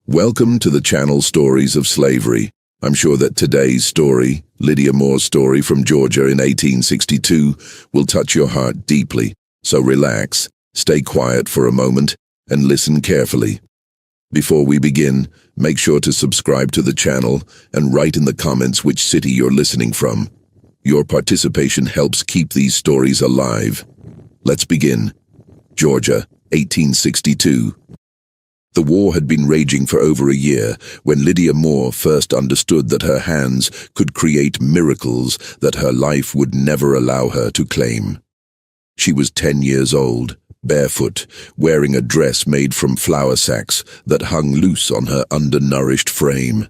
Welcome to the channel Stories of Slavery. I'm sure that today's story, Lydia Moore's story from Georgia in 1862, will touch your heart deeply. So relax, stay quiet for a moment, and listen carefully. Before we begin, make sure to subscribe to the channel and write in the comments which city you're listening from. Your participation helps keep these stories alive. Let's begin. Georgia, 1862. The war had been raging for over a year when Lydia Moore first understood that her hands could create miracles that her life would never allow her to claim. She was 10 years old, barefoot, wearing a dress made from flour sacks that hung loose on her undernourished frame.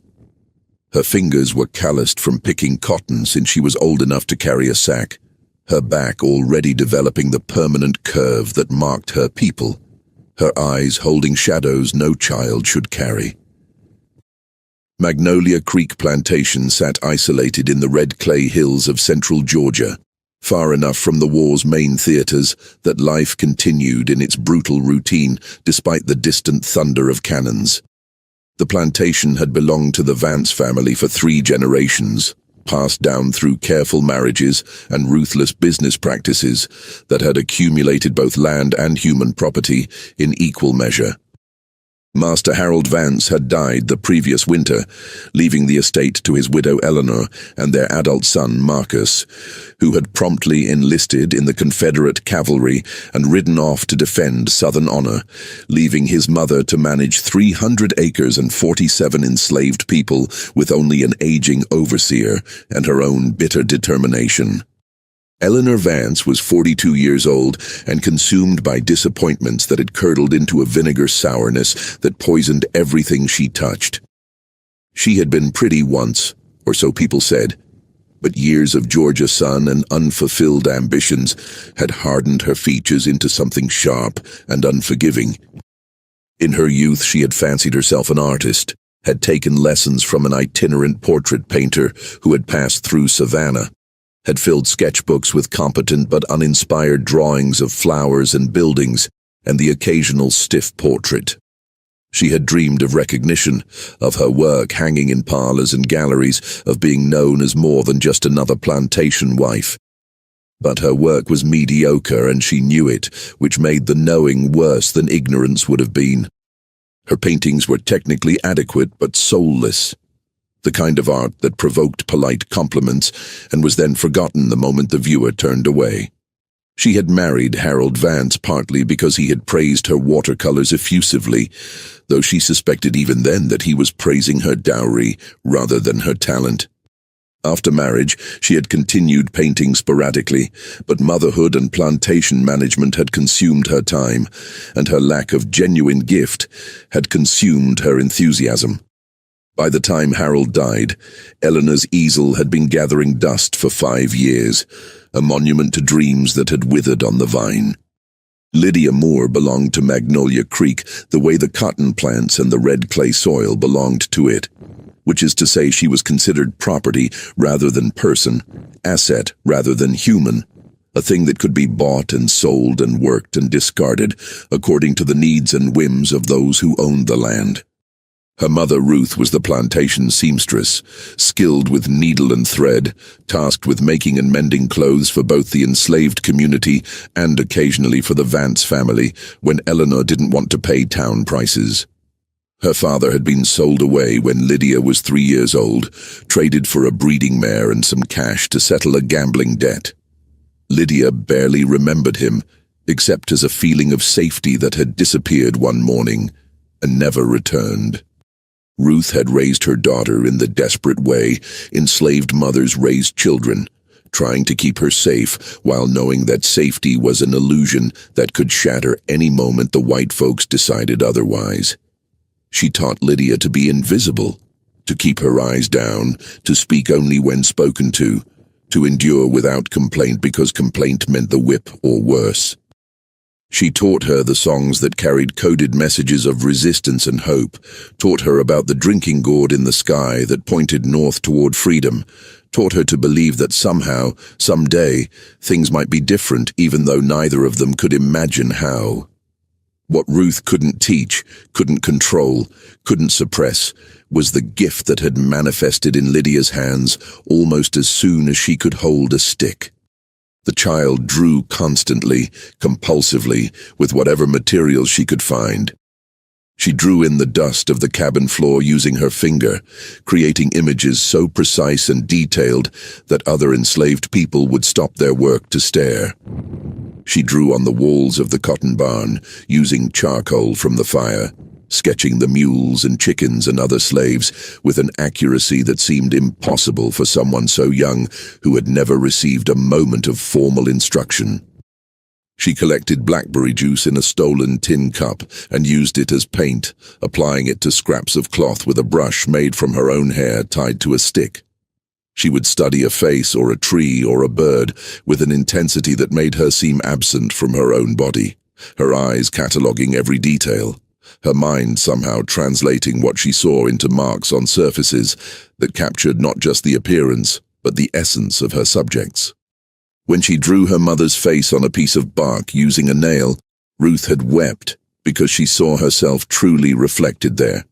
Her fingers were calloused from picking cotton since she was old enough to carry a sack, her back already developing the permanent curve that marked her people, her eyes holding shadows no child should carry. Magnolia Creek Plantation sat isolated in the red clay hills of central Georgia, far enough from the war's main theaters that life continued in its brutal routine despite the distant thunder of cannons. The plantation had belonged to the Vance family for 3 generations, passed down through careful marriages and ruthless business practices that had accumulated both land and human property in equal measure. Master Harold Vance had died the previous winter, leaving the estate to his widow Eleanor and their adult son Marcus, who had promptly enlisted in the Confederate cavalry and ridden off to defend Southern honor, leaving his mother to manage 300 acres and 47 enslaved people with only an aging overseer and her own bitter determination. Eleanor Vance was 42 years old and consumed by disappointments that had curdled into a vinegar sourness that poisoned everything she touched. She had been pretty once, or so people said, but years of Georgia sun and unfulfilled ambitions had hardened her features into something sharp and unforgiving. In her youth she had fancied herself an artist, had taken lessons from an itinerant portrait painter who had passed through Savannah, had filled sketchbooks with competent but uninspired drawings of flowers and buildings, and the occasional stiff portrait. She had dreamed of recognition, of her work hanging in parlors and galleries, of being known as more than just another plantation wife. But her work was mediocre, and she knew it, which made the knowing worse than ignorance would have been. Her paintings were technically adequate but soulless, the kind of art that provoked polite compliments and was then forgotten the moment the viewer turned away. She had married Harold Vance partly because he had praised her watercolors effusively, though she suspected even then that he was praising her dowry rather than her talent. After marriage, she had continued painting sporadically, but motherhood and plantation management had consumed her time, and her lack of genuine gift had consumed her enthusiasm. By the time Harold died, Eleanor's easel had been gathering dust for 5 years, a monument to dreams that had withered on the vine. Lydia Moore belonged to Magnolia Creek the way the cotton plants and the red clay soil belonged to it, which is to say she was considered property rather than person, asset rather than human, a thing that could be bought and sold and worked and discarded according to the needs and whims of those who owned the land. Her mother Ruth was the plantation seamstress, skilled with needle and thread, tasked with making and mending clothes for both the enslaved community and occasionally for the Vance family when Eleanor didn't want to pay town prices. Her father had been sold away when Lydia was 3 years old, traded for a breeding mare and some cash to settle a gambling debt. Lydia barely remembered him, except as a feeling of safety that had disappeared one morning and never returned. Ruth had raised her daughter in the desperate way enslaved mothers raised children, trying to keep her safe while knowing that safety was an illusion that could shatter any moment the white folks decided otherwise. She taught Lydia to be invisible, to keep her eyes down, to speak only when spoken to endure without complaint because complaint meant the whip or worse. She taught her the songs that carried coded messages of resistance and hope, taught her about the drinking gourd in the sky that pointed north toward freedom, taught her to believe that somehow, someday, things might be different even though neither of them could imagine how. What Ruth couldn't teach, couldn't control, couldn't suppress, was the gift that had manifested in Lydia's hands almost as soon as she could hold a stick. The child drew constantly, compulsively, with whatever materials she could find. She drew in the dust of the cabin floor using her finger, creating images so precise and detailed that other enslaved people would stop their work to stare. She drew on the walls of the cotton barn, using charcoal from the fire, sketching the mules and chickens and other slaves with an accuracy that seemed impossible for someone so young who had never received a moment of formal instruction. She collected blackberry juice in a stolen tin cup and used it as paint, applying it to scraps of cloth with a brush made from her own hair tied to a stick. She would study a face or a tree or a bird with an intensity that made her seem absent from her own body, her eyes cataloguing every detail, her mind somehow translating what she saw into marks on surfaces that captured not just the appearance, but the essence of her subjects. When she drew her mother's face on a piece of bark using a nail, Ruth had wept because she saw herself truly reflected there,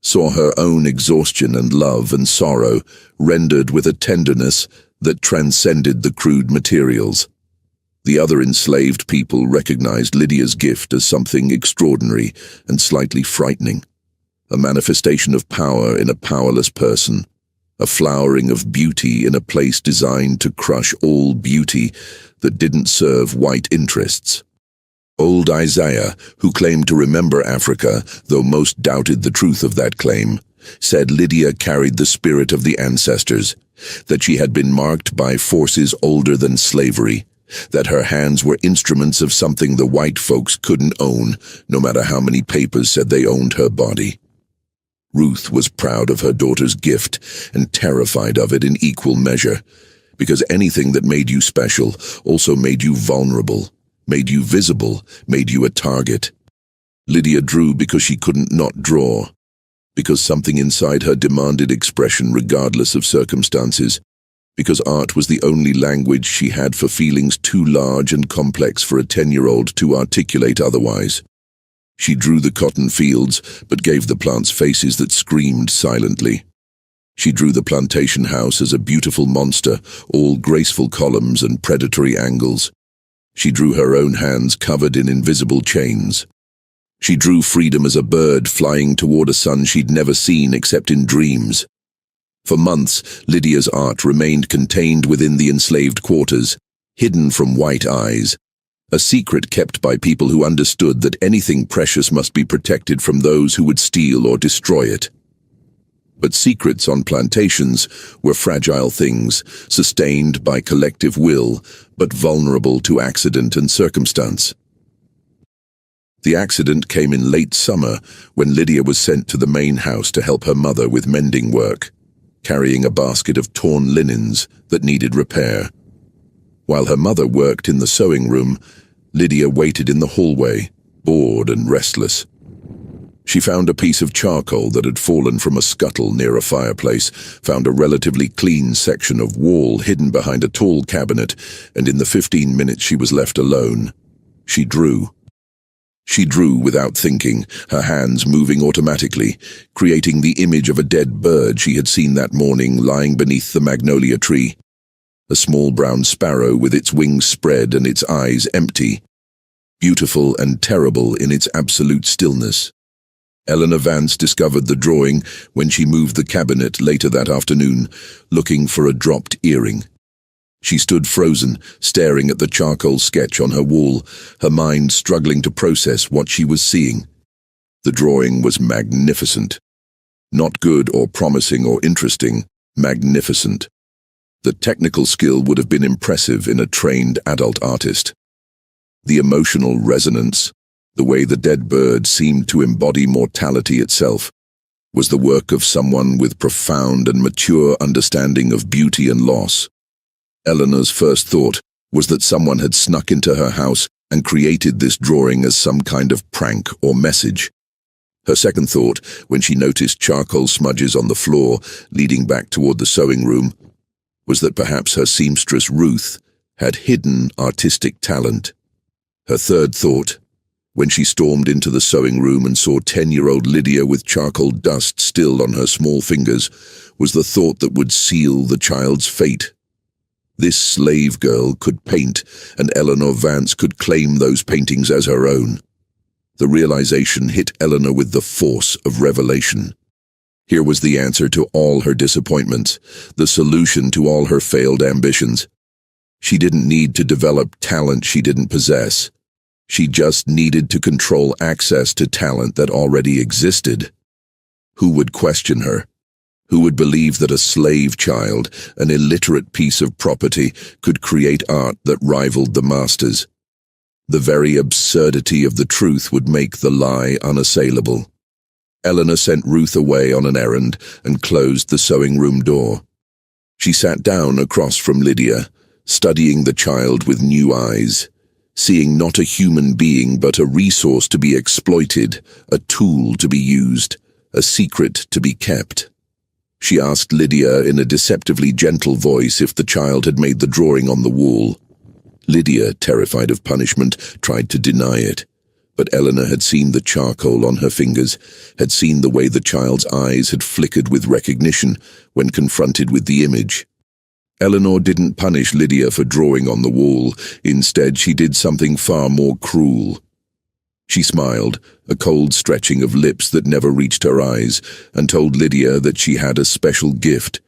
saw her own exhaustion and love and sorrow rendered with a tenderness that transcended the crude materials. The other enslaved people recognized Lydia's gift as something extraordinary and slightly frightening, a manifestation of power in a powerless person, a flowering of beauty in a place designed to crush all beauty that didn't serve white interests. Old Isaiah, who claimed to remember Africa, though most doubted the truth of that claim, said Lydia carried the spirit of the ancestors, that she had been marked by forces older than slavery, that her hands were instruments of something the white folks couldn't own, no matter how many papers said they owned her body. Ruth was proud of her daughter's gift and terrified of it in equal measure, because anything that made you special also made you vulnerable, made you visible, made you a target. Lydia drew because she couldn't not draw, because something inside her demanded expression regardless of circumstances, because art was the only language she had for feelings too large and complex for a 10-year-old to articulate otherwise. She drew the cotton fields, but gave the plants faces that screamed silently. She drew the plantation house as a beautiful monster, all graceful columns and predatory angles. She drew her own hands covered in invisible chains. She drew freedom as a bird flying toward a sun she'd never seen except in dreams. For months, Lydia's art remained contained within the enslaved quarters, hidden from white eyes, a secret kept by people who understood that anything precious must be protected from those who would steal or destroy it. But secrets on plantations were fragile things, sustained by collective will, but vulnerable to accident and circumstance. The accident came in late summer when Lydia was sent to the main house to help her mother with mending work, carrying a basket of torn linens that needed repair. While her mother worked in the sewing room, Lydia waited in the hallway, bored and restless. She found a piece of charcoal that had fallen from a scuttle near a fireplace, found a relatively clean section of wall hidden behind a tall cabinet, and in the 15 minutes she was left alone, she drew. She drew without thinking, her hands moving automatically, creating the image of a dead bird she had seen that morning lying beneath the magnolia tree. A small brown sparrow with its wings spread and its eyes empty, beautiful and terrible in its absolute stillness. Eleanor Vance discovered the drawing when she moved the cabinet later that afternoon, looking for a dropped earring. She stood frozen, staring at the charcoal sketch on her wall, her mind struggling to process what she was seeing. The drawing was magnificent. Not good or promising or interesting, magnificent. The technical skill would have been impressive in a trained adult artist. The emotional resonance, the way the dead bird seemed to embody mortality itself, was the work of someone with profound and mature understanding of beauty and loss. Eleanor's first thought was that someone had snuck into her house and created this drawing as some kind of prank or message. Her second thought, when she noticed charcoal smudges on the floor leading back toward the sewing room, was that perhaps her seamstress Ruth had hidden artistic talent. Her third thought When she stormed into the sewing room and saw 10-year-old Lydia with charcoal dust still on her small fingers, was the thought that would seal the child's fate. This slave girl could paint, and Eleanor Vance could claim those paintings as her own. The realization hit Eleanor with the force of revelation. Here was the answer to all her disappointments, the solution to all her failed ambitions. She didn't need to develop talent she didn't possess. She just needed to control access to talent that already existed. Who would question her? Who would believe that a slave child, an illiterate piece of property, could create art that rivaled the master's? The very absurdity of the truth would make the lie unassailable. Eleanor sent Ruth away on an errand and closed the sewing room door. She sat down across from Lydia, studying the child with new eyes, seeing not a human being but a resource to be exploited, a tool to be used, a secret to be kept. She asked Lydia in a deceptively gentle voice if the child had made the drawing on the wall. Lydia, terrified of punishment, tried to deny it. But Eleanor had seen the charcoal on her fingers, had seen the way the child's eyes had flickered with recognition when confronted with the image. Eleanor didn't punish Lydia for drawing on the wall. Instead, she did something far more cruel. She smiled, a cold stretching of lips that never reached her eyes, and told Lydia that she had a special gift,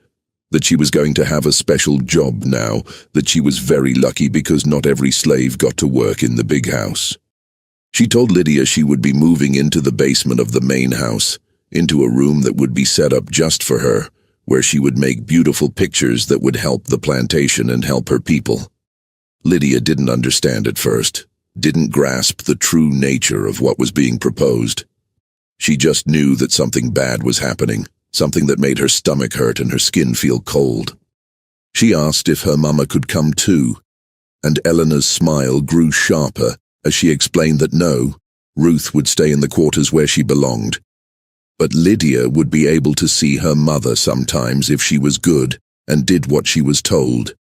that she was going to have a special job now, that she was very lucky because not every slave got to work in the big house. She told Lydia she would be moving into the basement of the main house, into a room that would be set up just for her, where she would make beautiful pictures that would help the plantation and help her people. Lydia didn't understand at first, didn't grasp the true nature of what was being proposed. She just knew that something bad was happening, something that made her stomach hurt and her skin feel cold. She asked if her mama could come too, and Eleanor's smile grew sharper as she explained that no, Ruth would stay in the quarters where she belonged. But Lydia would be able to see her mother sometimes if she was good and did what she was told.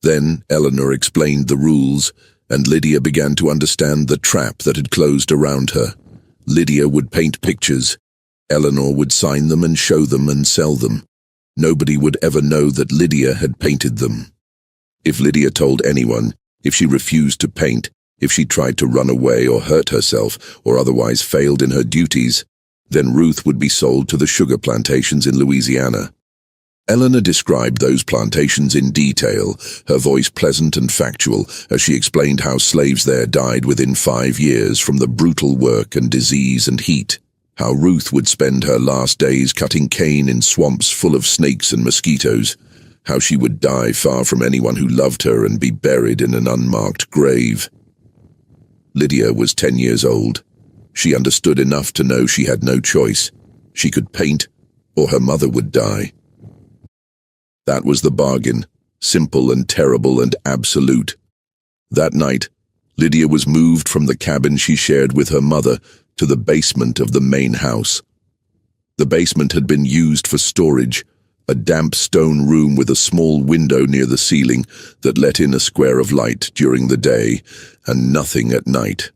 Then Eleanor explained the rules, and Lydia began to understand the trap that had closed around her. Lydia would paint pictures. Eleanor would sign them and show them and sell them. Nobody would ever know that Lydia had painted them. If Lydia told anyone, if she refused to paint, if she tried to run away or hurt herself or otherwise failed in her duties, then Ruth would be sold to the sugar plantations in Louisiana. Eleanor described those plantations in detail, her voice pleasant and factual, as she explained how slaves there died within 5 years from the brutal work and disease and heat, how Ruth would spend her last days cutting cane in swamps full of snakes and mosquitoes, how she would die far from anyone who loved her and be buried in an unmarked grave. Lydia was 10 years old. She understood enough to know she had no choice. She could paint, or her mother would die. That was the bargain, simple and terrible and absolute. That night, Lydia was moved from the cabin she shared with her mother to the basement of the main house. The basement had been used for storage, a damp stone room with a small window near the ceiling that let in a square of light during the day and nothing at night.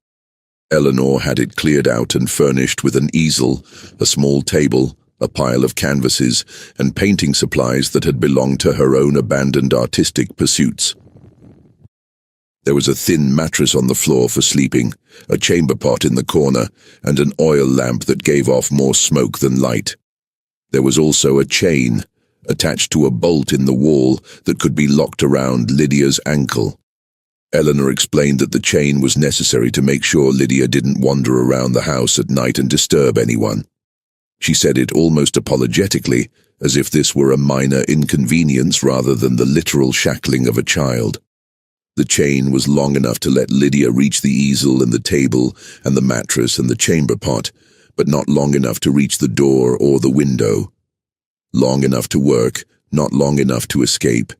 Eleanor had it cleared out and furnished with an easel, a small table, a pile of canvases, and painting supplies that had belonged to her own abandoned artistic pursuits. There was a thin mattress on the floor for sleeping, a chamber pot in the corner, and an oil lamp that gave off more smoke than light. There was also a chain, attached to a bolt in the wall that could be locked around Lydia's ankle. Eleanor explained that the chain was necessary to make sure Lydia didn't wander around the house at night and disturb anyone. She said it almost apologetically, as if this were a minor inconvenience rather than the literal shackling of a child. The chain was long enough to let Lydia reach the easel and the table and the mattress and the chamber pot, but not long enough to reach the door or the window. Long enough to work, not long enough to escape.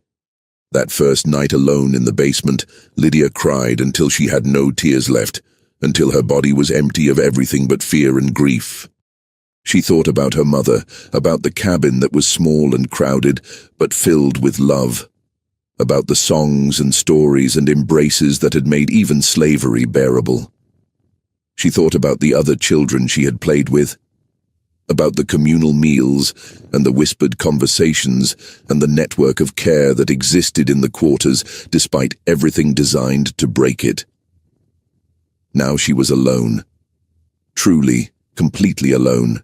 That first night alone in the basement, Lydia cried until she had no tears left, until her body was empty of everything but fear and grief. She thought about her mother, about the cabin that was small and crowded, but filled with love, about the songs and stories and embraces that had made even slavery bearable. She thought about the other children she had played with, about the communal meals and the whispered conversations and the network of care that existed in the quarters despite everything designed to break it. Now she was alone. Truly, completely alone.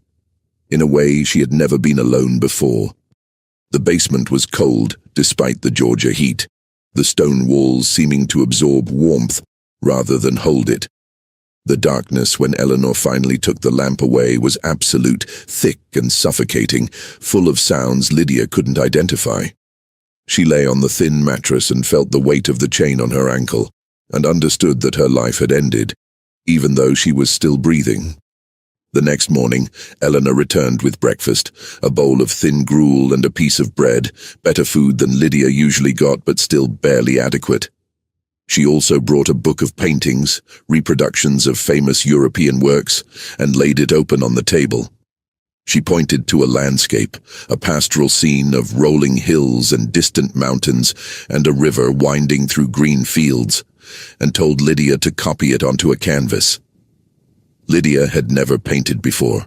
In a way she had never been alone before. The basement was cold, despite the Georgia heat, the stone walls seeming to absorb warmth rather than hold it. The darkness, when Eleanor finally took the lamp away, was absolute, thick and suffocating, full of sounds Lydia couldn't identify. She lay on the thin mattress and felt the weight of the chain on her ankle, and understood that her life had ended, even though she was still breathing. The next morning, Eleanor returned with breakfast, a bowl of thin gruel and a piece of bread, better food than Lydia usually got, but still barely adequate. She also brought a book of paintings, reproductions of famous European works, and laid it open on the table. She pointed to a landscape, a pastoral scene of rolling hills and distant mountains, and a river winding through green fields, and told Lydia to copy it onto a canvas. Lydia had never painted before.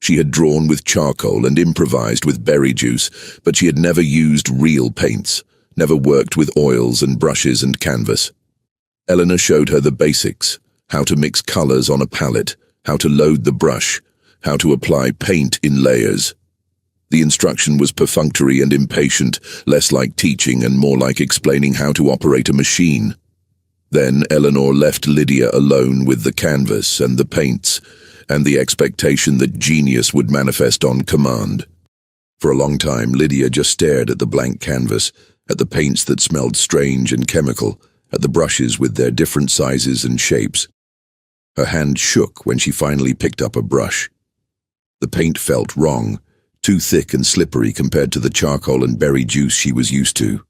She had drawn with charcoal and improvised with berry juice, but she had never used real paints, never worked with oils and brushes and canvas. Eleanor showed her the basics, how to mix colors on a palette, how to load the brush, how to apply paint in layers. The instruction was perfunctory and impatient, less like teaching and more like explaining how to operate a machine. Then Eleanor left Lydia alone with the canvas and the paints, and the expectation that genius would manifest on command. For a long time, Lydia just stared at the blank canvas, at the paints that smelled strange and chemical, at the brushes with their different sizes and shapes. Her hand shook when she finally picked up a brush. The paint felt wrong, too thick and slippery compared to the charcoal and berry juice she was used to.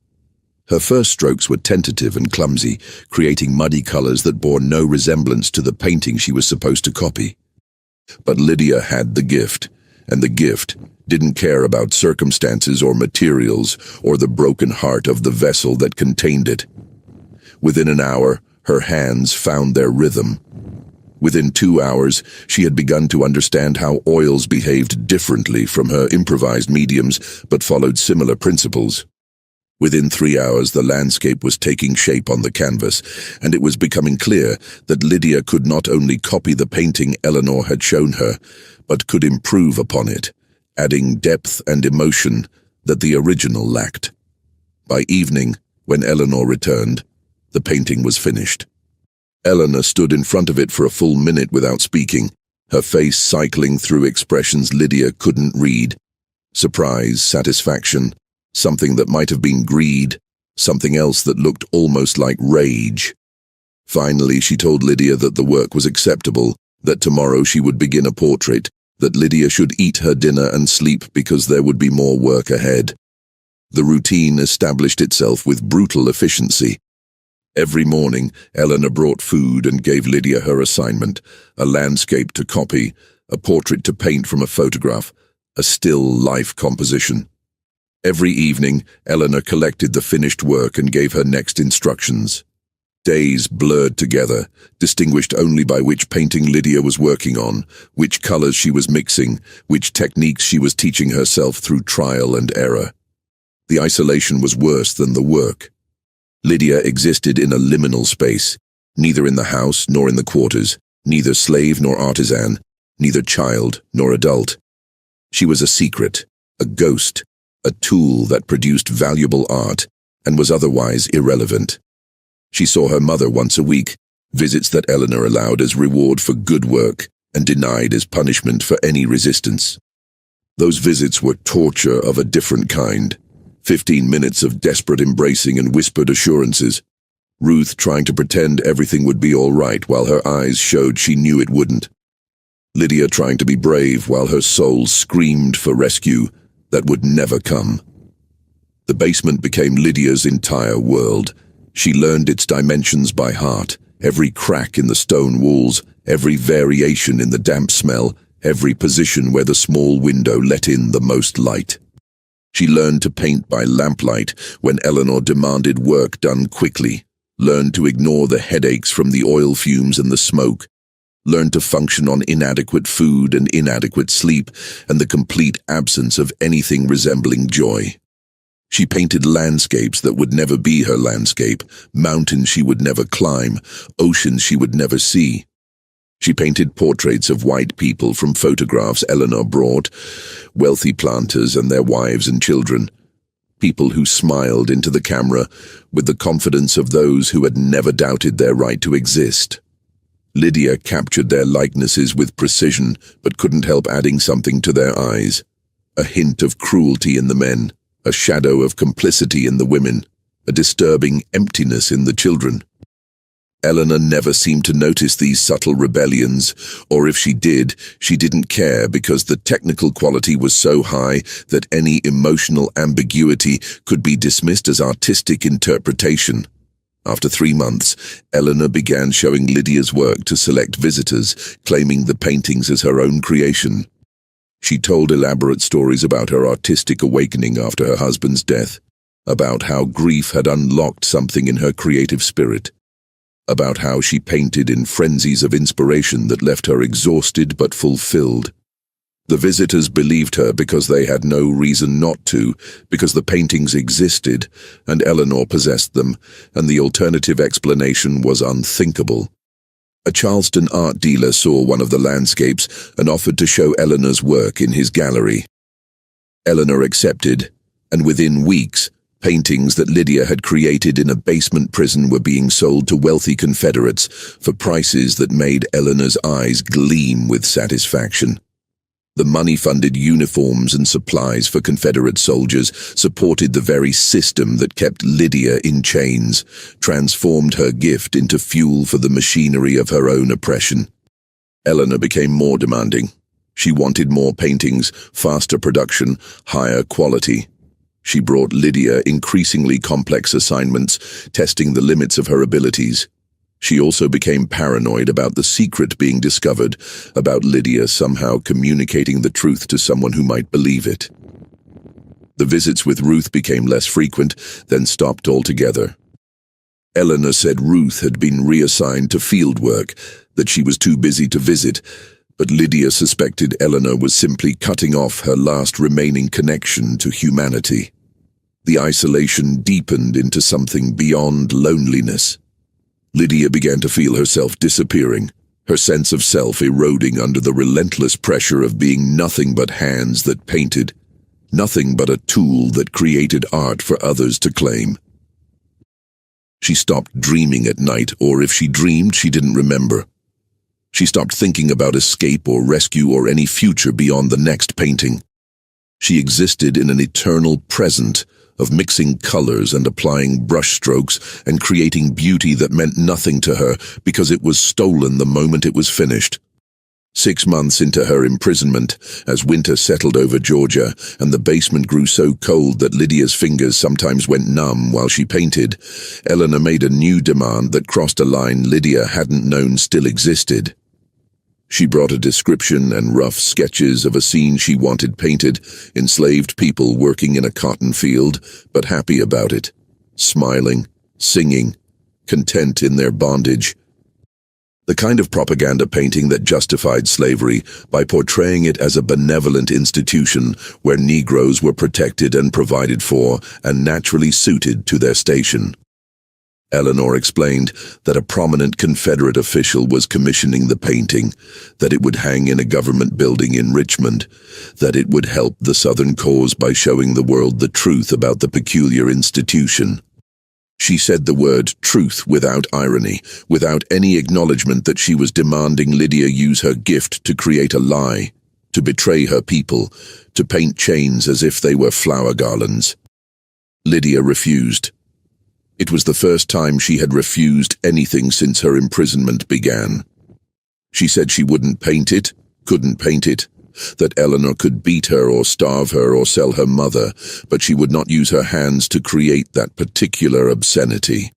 Her first strokes were tentative and clumsy, creating muddy colors that bore no resemblance to the painting she was supposed to copy. But Lydia had the gift, and the gift didn't care about circumstances or materials or the broken heart of the vessel that contained it. Within an hour, her hands found their rhythm. Within 2 hours, she had begun to understand how oils behaved differently from her improvised mediums, but followed similar principles. Within 3 hours, the landscape was taking shape on the canvas, and it was becoming clear that Lydia could not only copy the painting Eleanor had shown her, but could improve upon it, adding depth and emotion that the original lacked. By evening, when Eleanor returned, the painting was finished. Eleanor stood in front of it for a full minute without speaking, her face cycling through expressions Lydia couldn't read. Surprise, satisfaction, something that might have been greed, something else that looked almost like rage. Finally, she told Lydia that the work was acceptable, that tomorrow she would begin a portrait, that Lydia should eat her dinner and sleep because there would be more work ahead. The routine established itself with brutal efficiency. Every morning, Eleanor brought food and gave Lydia her assignment, a landscape to copy, a portrait to paint from a photograph, a still life composition. Every evening, Eleanor collected the finished work and gave her next instructions. Days blurred together, distinguished only by which painting Lydia was working on, which colors she was mixing, which techniques she was teaching herself through trial and error. The isolation was worse than the work. Lydia existed in a liminal space, neither in the house nor in the quarters, neither slave nor artisan, neither child nor adult. She was a secret, a ghost, a tool that produced valuable art and was otherwise irrelevant. She saw her mother once a week, visits that Eleanor allowed as reward for good work and denied as punishment for any resistance. Those visits were torture of a different kind. 15 minutes of desperate embracing and whispered assurances. Ruth trying to pretend everything would be all right while her eyes showed she knew it wouldn't. Lydia trying to be brave while her soul screamed for rescue that would never come. The basement became Lydia's entire world. She learned its dimensions by heart, every crack in the stone walls, every variation in the damp smell, every position where the small window let in the most light. She learned to paint by lamplight when Eleanor demanded work done quickly, learned to ignore the headaches from the oil fumes and the smoke, learned to function on inadequate food and inadequate sleep, and the complete absence of anything resembling joy. She painted landscapes that would never be her landscape, mountains she would never climb, oceans she would never see. She painted portraits of white people from photographs Eleanor brought, wealthy planters and their wives and children, people who smiled into the camera with the confidence of those who had never doubted their right to exist. Lydia captured their likenesses with precision, but couldn't help adding something to their eyes. A hint of cruelty in the men, a shadow of complicity in the women, a disturbing emptiness in the children. Eleanor never seemed to notice these subtle rebellions, or if she did, she didn't care because the technical quality was so high that any emotional ambiguity could be dismissed as artistic interpretation. After 3 months, Eleanor began showing Lydia's work to select visitors, claiming the paintings as her own creation. She told elaborate stories about her artistic awakening after her husband's death, about how grief had unlocked something in her creative spirit, about how she painted in frenzies of inspiration that left her exhausted but fulfilled. The visitors believed her because they had no reason not to, because the paintings existed, and Eleanor possessed them, and the alternative explanation was unthinkable. A Charleston art dealer saw one of the landscapes and offered to show Eleanor's work in his gallery. Eleanor accepted, and within weeks, paintings that Lydia had created in a basement prison were being sold to wealthy Confederates for prices that made Eleanor's eyes gleam with satisfaction. The money-funded uniforms and supplies for Confederate soldiers supported the very system that kept Lydia in chains, transformed her gift into fuel for the machinery of her own oppression. Eleanor became more demanding. She wanted more paintings, faster production, higher quality. She brought Lydia increasingly complex assignments, testing the limits of her abilities. She also became paranoid about the secret being discovered, about Lydia somehow communicating the truth to someone who might believe it. The visits with Ruth became less frequent, then stopped altogether. Eleanor said Ruth had been reassigned to field work, that she was too busy to visit, but Lydia suspected Eleanor was simply cutting off her last remaining connection to humanity. The isolation deepened into something beyond loneliness. Lydia began to feel herself disappearing, her sense of self eroding under the relentless pressure of being nothing but hands that painted, nothing but a tool that created art for others to claim. She stopped dreaming at night, or if she dreamed, she didn't remember. She stopped thinking about escape or rescue or any future beyond the next painting. She existed in an eternal present of mixing colors and applying brushstrokes and creating beauty that meant nothing to her because it was stolen the moment it was finished. 6 months into her imprisonment, as winter settled over Georgia and the basement grew so cold that Lydia's fingers sometimes went numb while she painted, Eleanor made a new demand that crossed a line Lydia hadn't known still existed. She brought a description and rough sketches of a scene she wanted painted, enslaved people working in a cotton field, but happy about it, smiling, singing, content in their bondage. The kind of propaganda painting that justified slavery by portraying it as a benevolent institution where Negroes were protected and provided for and naturally suited to their station. Eleanor explained that a prominent Confederate official was commissioning the painting, that it would hang in a government building in Richmond, that it would help the Southern cause by showing the world the truth about the peculiar institution. She said the word truth without irony, without any acknowledgement that she was demanding Lydia use her gift to create a lie, to betray her people, to paint chains as if they were flower garlands. Lydia refused. It was the first time she had refused anything since her imprisonment began. She said she wouldn't paint it, couldn't paint it, that Eleanor could beat her or starve her or sell her mother, but she would not use her hands to create that particular obscenity.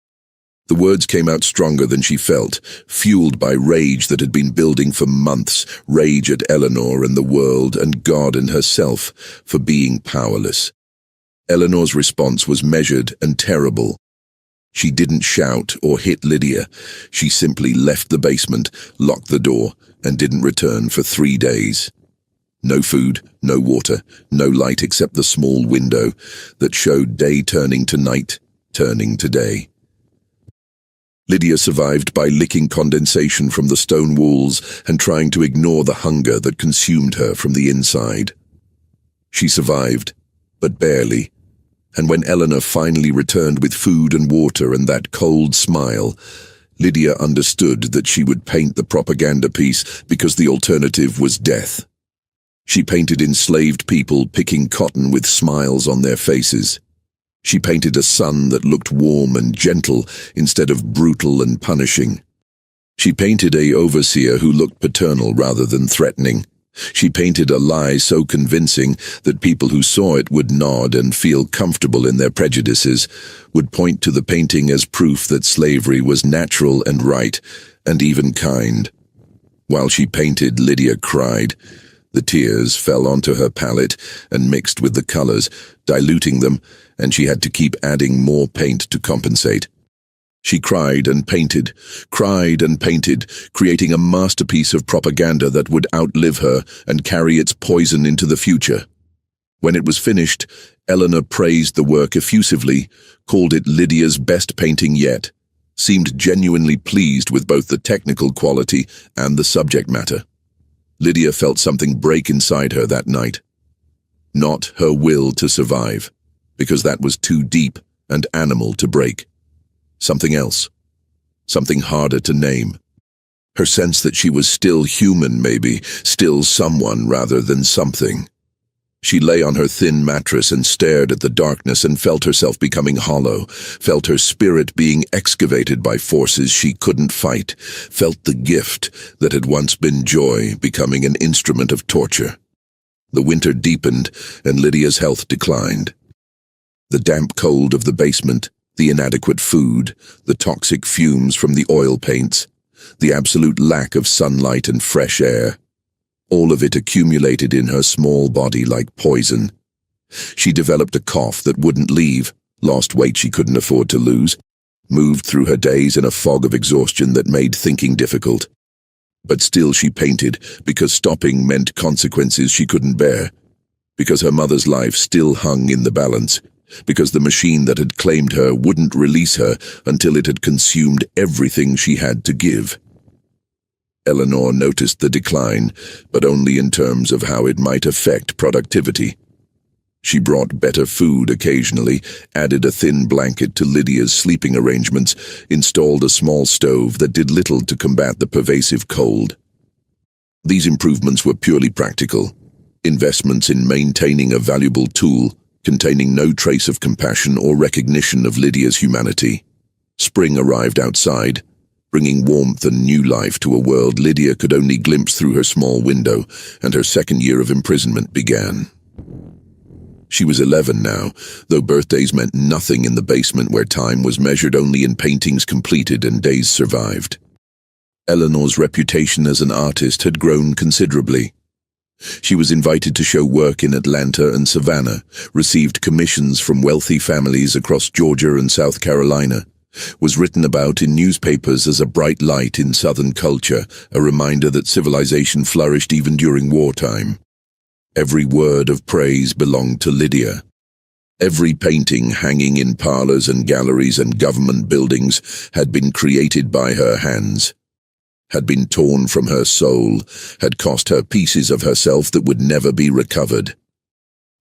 The words came out stronger than she felt, fueled by rage that had been building for months, rage at Eleanor and the world and God and herself for being powerless. Eleanor's response was measured and terrible. She didn't shout or hit Lydia. She simply left the basement, locked the door, and didn't return for 3 days. No food, no water, no light except the small window that showed day turning to night, turning to day. Lydia survived by licking condensation from the stone walls and trying to ignore the hunger that consumed her from the inside. She survived, but barely, and when Eleanor finally returned with food and water and that cold smile, Lydia understood that she would paint the propaganda piece because the alternative was death. She painted enslaved people picking cotton with smiles on their faces. She painted a sun that looked warm and gentle instead of brutal and punishing. She painted an overseer who looked paternal rather than threatening. She painted a lie so convincing that people who saw it would nod and feel comfortable in their prejudices, would point to the painting as proof that slavery was natural and right, and even kind. While she painted, Lydia cried. The tears fell onto her palette and mixed with the colors, diluting them, and she had to keep adding more paint to compensate. She cried and painted, creating a masterpiece of propaganda that would outlive her and carry its poison into the future. When it was finished, Eleanor praised the work effusively, called it Lydia's best painting yet, seemed genuinely pleased with both the technical quality and the subject matter. Lydia felt something break inside her that night. Not her will to survive, because that was too deep and animal to break. Something else. Something harder to name. Her sense that she was still human, maybe, still someone rather than something. She lay on her thin mattress and stared at the darkness and felt herself becoming hollow, felt her spirit being excavated by forces she couldn't fight, felt the gift that had once been joy becoming an instrument of torture. The winter deepened and Lydia's health declined. The damp cold of the basement, the inadequate food, the toxic fumes from the oil paints, the absolute lack of sunlight and fresh air. All of it accumulated in her small body like poison. She developed a cough that wouldn't leave, lost weight she couldn't afford to lose, moved through her days in a fog of exhaustion that made thinking difficult. But still she painted, because stopping meant consequences she couldn't bear, because her mother's life still hung in the balance, because the machine that had claimed her wouldn't release her until it had consumed everything she had to give. Eleanor noticed the decline, but only in terms of how it might affect productivity. She brought better food occasionally, added a thin blanket to Lydia's sleeping arrangements, installed a small stove that did little to combat the pervasive cold. These improvements were purely practical, investments in maintaining a valuable tool, containing no trace of compassion or recognition of Lydia's humanity. Spring arrived outside, bringing warmth and new life to a world Lydia could only glimpse through her small window, and her second year of imprisonment began. She was 11 now, though birthdays meant nothing in the basement where time was measured only in paintings completed and days survived. Eleanor's reputation as an artist had grown considerably. She was invited to show work in Atlanta and Savannah, received commissions from wealthy families across Georgia and South Carolina, was written about in newspapers as a bright light in Southern culture, a reminder that civilization flourished even during wartime. Every word of praise belonged to Lydia. Every painting hanging in parlors and galleries and government buildings had been created by her hands, had been torn from her soul, had cost her pieces of herself that would never be recovered.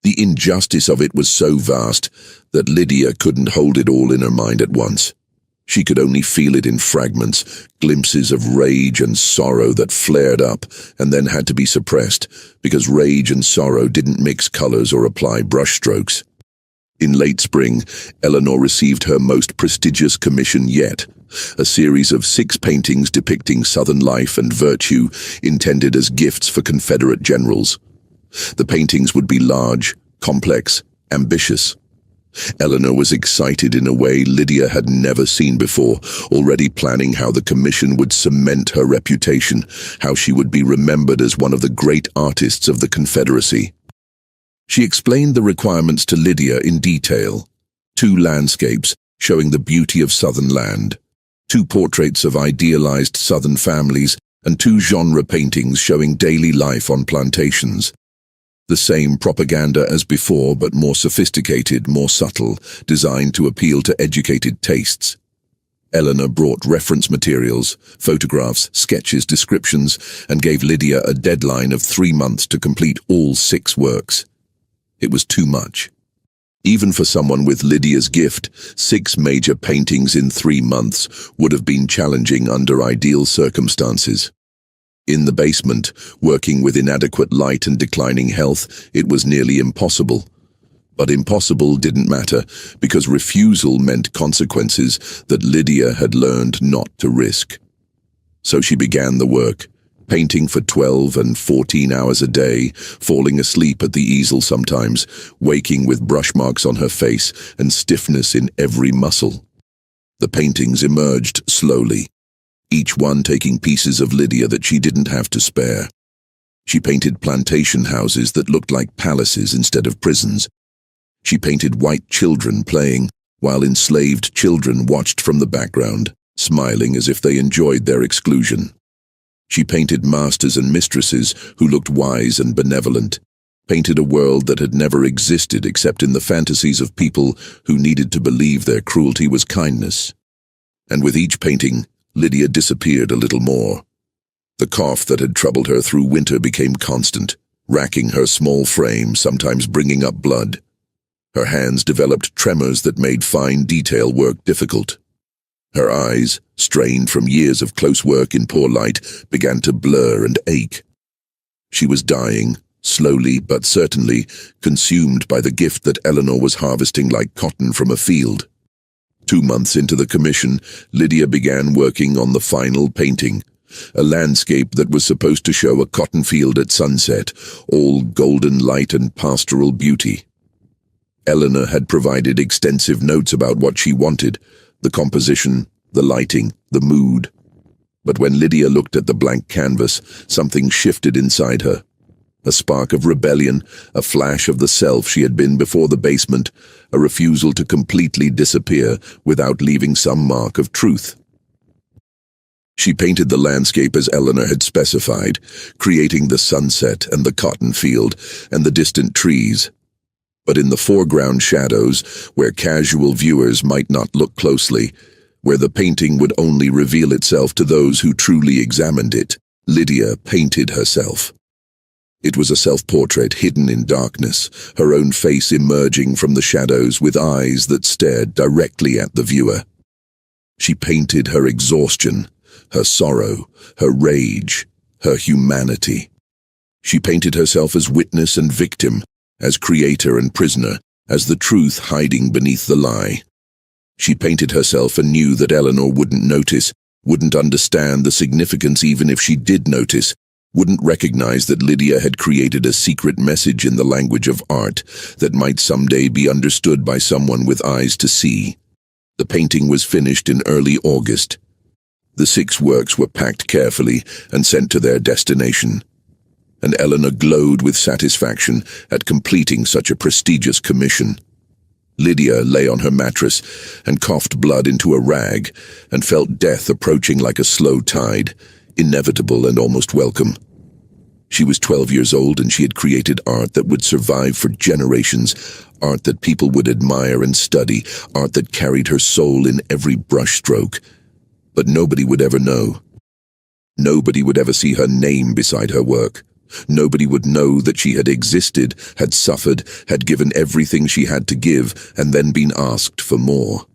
The injustice of it was so vast that Lydia couldn't hold it all in her mind at once. She could only feel it in fragments, glimpses of rage and sorrow that flared up and then had to be suppressed, because rage and sorrow didn't mix colors or apply brushstrokes. In late spring, Eleanor received her most prestigious commission yet, a series of 6 paintings depicting Southern life and virtue intended as gifts for Confederate generals. The paintings would be large, complex, ambitious. Eleanor was excited in a way Lydia had never seen before, already planning how the commission would cement her reputation, how she would be remembered as one of the great artists of the Confederacy. She explained the requirements to Lydia in detail. 2 landscapes, showing the beauty of southern land, 2 portraits of idealized southern families, and 2 genre paintings showing daily life on plantations. The same propaganda as before, but more sophisticated, more subtle, designed to appeal to educated tastes. Eleanor brought reference materials, photographs, sketches, descriptions, and gave Lydia a deadline of 3 months to complete all 6 works. It was too much. Even for someone with Lydia's gift, 6 major paintings in 3 months would have been challenging under ideal circumstances. In the basement, working with inadequate light and declining health, it was nearly impossible. But impossible didn't matter, because refusal meant consequences that Lydia had learned not to risk. So she began the work, painting for 12 and 14 hours a day, falling asleep at the easel sometimes, waking with brush marks on her face and stiffness in every muscle. The paintings emerged slowly, each one taking pieces of Lydia that she didn't have to spare. She painted plantation houses that looked like palaces instead of prisons. She painted white children playing, while enslaved children watched from the background, smiling as if they enjoyed their exclusion. She painted masters and mistresses who looked wise and benevolent, painted a world that had never existed except in the fantasies of people who needed to believe their cruelty was kindness. And with each painting, Lydia disappeared a little more. The cough that had troubled her through winter became constant, racking her small frame, sometimes bringing up blood. Her hands developed tremors that made fine detail work difficult. Her eyes, strained from years of close work in poor light, began to blur and ache. She was dying, slowly but certainly, consumed by the gift that Eleanor was harvesting like cotton from a field. 2 months into the commission, Lydia began working on the final painting, a landscape that was supposed to show a cotton field at sunset, all golden light and pastoral beauty. Eleanor had provided extensive notes about what she wanted, the composition, the lighting, the mood. But when Lydia looked at the blank canvas, something shifted inside her. A spark of rebellion, a flash of the self she had been before the basement, a refusal to completely disappear without leaving some mark of truth. She painted the landscape as Eleanor had specified, creating the sunset and the cotton field and the distant trees. But in the foreground shadows, where casual viewers might not look closely, where the painting would only reveal itself to those who truly examined it, Lydia painted herself. It was a self-portrait hidden in darkness, her own face emerging from the shadows with eyes that stared directly at the viewer. She painted her exhaustion, her sorrow, her rage, her humanity. She painted herself as witness and victim, as creator and prisoner, as the truth hiding beneath the lie. She painted herself and knew that Eleanor wouldn't notice, wouldn't understand the significance even if she did notice, wouldn't recognize that Lydia had created a secret message in the language of art that might someday be understood by someone with eyes to see. The painting was finished in early August. The 6 works were packed carefully and sent to their destination, and Eleanor glowed with satisfaction at completing such a prestigious commission. Lydia lay on her mattress and coughed blood into a rag and felt death approaching like a slow tide, inevitable and almost welcome. She was 12 years old and she had created art that would survive for generations, art that people would admire and study, art that carried her soul in every brushstroke. But nobody would ever know. Nobody would ever see her name beside her work. Nobody would know that she had existed, had suffered, had given everything she had to give, and then been asked for more.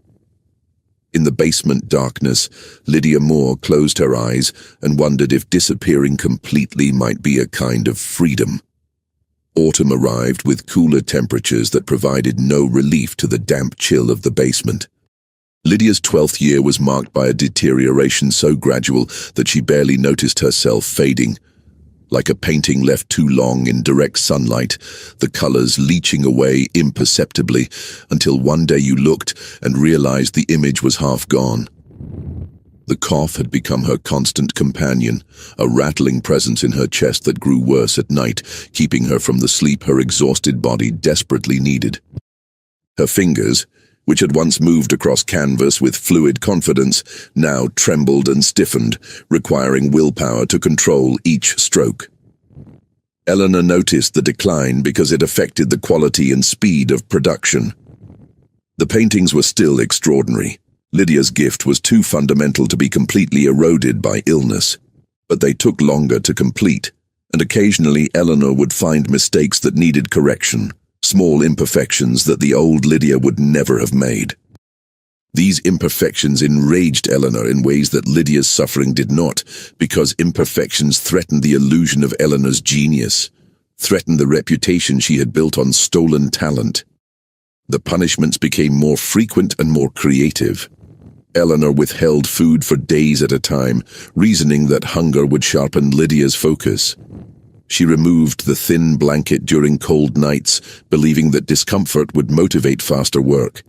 In the basement darkness, Lydia Moore closed her eyes and wondered if disappearing completely might be a kind of freedom. Autumn arrived with cooler temperatures that provided no relief to the damp chill of the basement. Lydia's 12th year was marked by a deterioration so gradual that she barely noticed herself fading. Like a painting left too long in direct sunlight, the colors leaching away imperceptibly until one day you looked and realized the image was half gone. The cough had become her constant companion, a rattling presence in her chest that grew worse at night, keeping her from the sleep her exhausted body desperately needed. Her fingers, which had once moved across canvas with fluid confidence, now trembled and stiffened, requiring willpower to control each stroke. Eleanor noticed the decline because it affected the quality and speed of production. The paintings were still extraordinary. Lydia's gift was too fundamental to be completely eroded by illness, but they took longer to complete, and occasionally Eleanor would find mistakes that needed correction, small imperfections that the old Lydia would never have made. These imperfections enraged Eleanor in ways that Lydia's suffering did not, because imperfections threatened the illusion of Eleanor's genius, threatened the reputation she had built on stolen talent. The punishments became more frequent and more creative. Eleanor withheld food for days at a time, reasoning that hunger would sharpen Lydia's focus. She removed the thin blanket during cold nights, believing that discomfort would motivate faster work.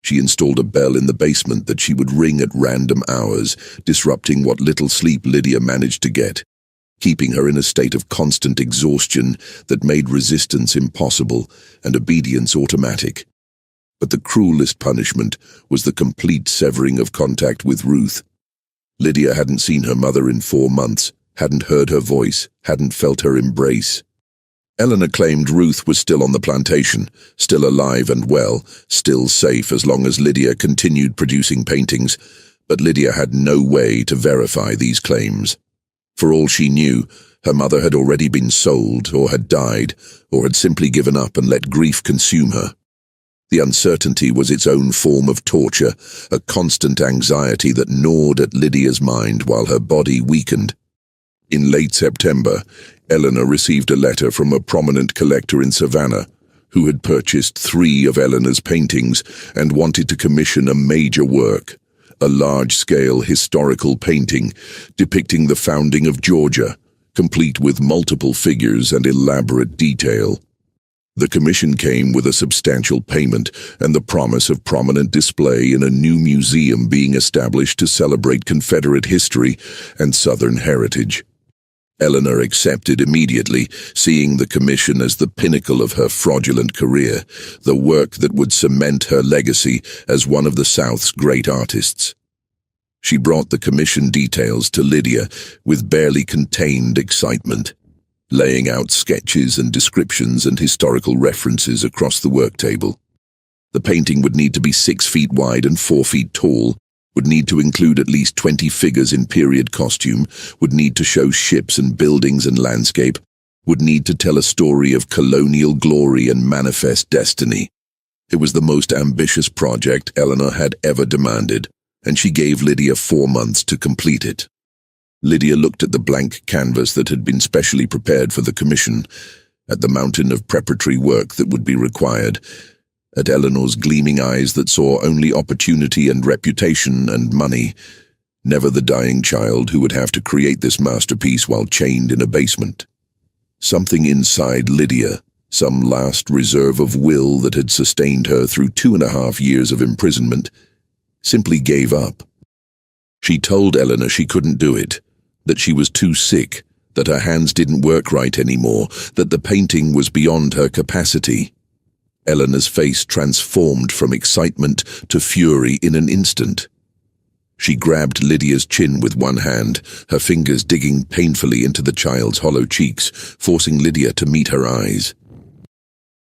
She installed a bell in the basement that she would ring at random hours, disrupting what little sleep Lydia managed to get, keeping her in a state of constant exhaustion that made resistance impossible and obedience automatic. But the cruelest punishment was the complete severing of contact with Ruth. Lydia hadn't seen her mother in 4 months, hadn't heard her voice, hadn't felt her embrace. Eleanor claimed Ruth was still on the plantation, still alive and well, still safe as long as Lydia continued producing paintings, but Lydia had no way to verify these claims. For all she knew, her mother had already been sold, or had died, or had simply given up and let grief consume her. The uncertainty was its own form of torture, a constant anxiety that gnawed at Lydia's mind while her body weakened. In late September, Eleanor received a letter from a prominent collector in Savannah, who had purchased 3 of Eleanor's paintings and wanted to commission a major work, a large-scale historical painting depicting the founding of Georgia, complete with multiple figures and elaborate detail. The commission came with a substantial payment and the promise of prominent display in a new museum being established to celebrate Confederate history and Southern heritage. Eleanor accepted immediately, seeing the commission as the pinnacle of her fraudulent career, the work that would cement her legacy as one of the South's great artists. She brought the commission details to Lydia with barely contained excitement, laying out sketches and descriptions and historical references across the work table. The painting would need to be 6 feet wide and 4 feet tall, would need to include at least 20 figures in period costume, would need to show ships and buildings and landscape, would need to tell a story of colonial glory and manifest destiny. It was the most ambitious project Eleanor had ever demanded, and she gave Lydia 4 months to complete it. Lydia looked at the blank canvas that had been specially prepared for the commission, at the mountain of preparatory work that would be required, at Eleanor's gleaming eyes that saw only opportunity and reputation and money, never the dying child who would have to create this masterpiece while chained in a basement. Something inside Lydia, some last reserve of will that had sustained her through 2.5 years of imprisonment, simply gave up. She told Eleanor she couldn't do it, that she was too sick, that her hands didn't work right anymore, that the painting was beyond her capacity. Eleanor's face transformed from excitement to fury in an instant. She grabbed Lydia's chin with one hand, her fingers digging painfully into the child's hollow cheeks, forcing Lydia to meet her eyes.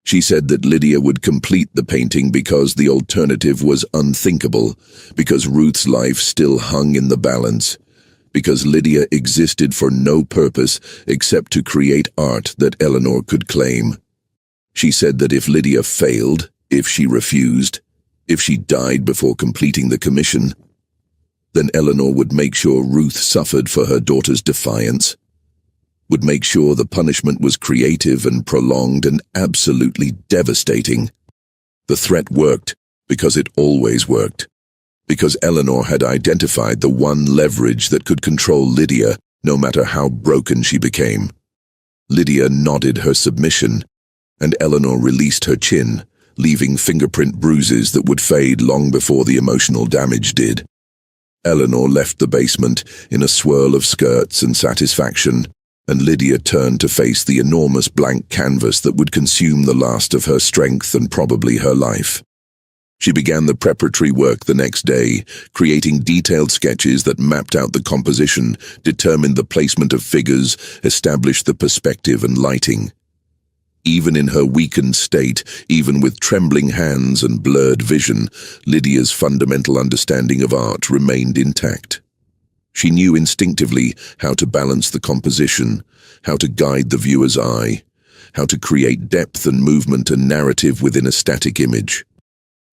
She said that Lydia would complete the painting because the alternative was unthinkable, because Ruth's life still hung in the balance, because Lydia existed for no purpose except to create art that Eleanor could claim. She said that if Lydia failed, if she refused, if she died before completing the commission, then Eleanor would make sure Ruth suffered for her daughter's defiance, would make sure the punishment was creative and prolonged and absolutely devastating. The threat worked because it always worked, because Eleanor had identified the one leverage that could control Lydia no matter how broken she became. Lydia nodded her submission, and Eleanor released her chin, leaving fingerprint bruises that would fade long before the emotional damage did. Eleanor left the basement in a swirl of skirts and satisfaction, and Lydia turned to face the enormous blank canvas that would consume the last of her strength and probably her life. She began the preparatory work the next day, creating detailed sketches that mapped out the composition, determined the placement of figures, established the perspective and lighting. Even in her weakened state, even with trembling hands and blurred vision, Lydia's fundamental understanding of art remained intact. She knew instinctively how to balance the composition, how to guide the viewer's eye, how to create depth and movement and narrative within a static image.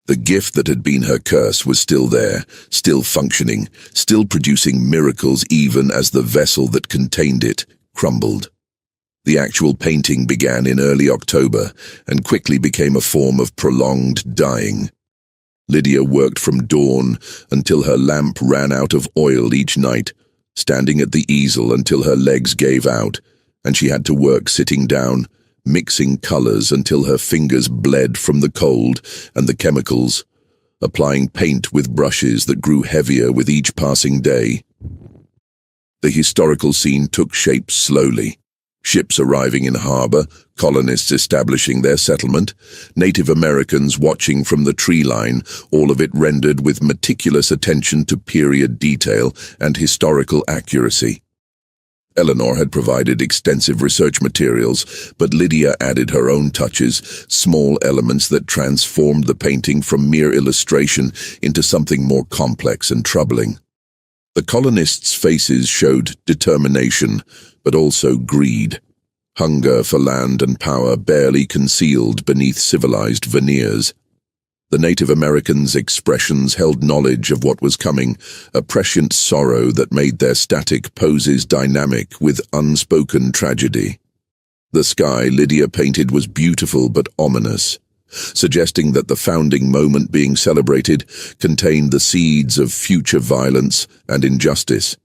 The gift that had been her curse was still there, still functioning, still producing miracles even as the vessel that contained it crumbled. The actual painting began in early October and quickly became a form of prolonged dying. Lydia worked from dawn until her lamp ran out of oil each night, standing at the easel until her legs gave out, and she had to work sitting down, mixing colors until her fingers bled from the cold and the chemicals, applying paint with brushes that grew heavier with each passing day. The historical scene took shape slowly. Ships arriving in harbor, colonists establishing their settlement, Native Americans watching from the tree line, all of it rendered with meticulous attention to period detail and historical accuracy. Eleanor had provided extensive research materials, but Lydia added her own touches, small elements that transformed the painting from mere illustration into something more complex and troubling. The colonists' faces showed determination, but also greed. Hunger for land and power barely concealed beneath civilized veneers. The Native Americans' expressions held knowledge of what was coming, a prescient sorrow that made their static poses dynamic with unspoken tragedy. The sky Lydia painted was beautiful but ominous, suggesting that the founding moment being celebrated contained the seeds of future violence and injustice.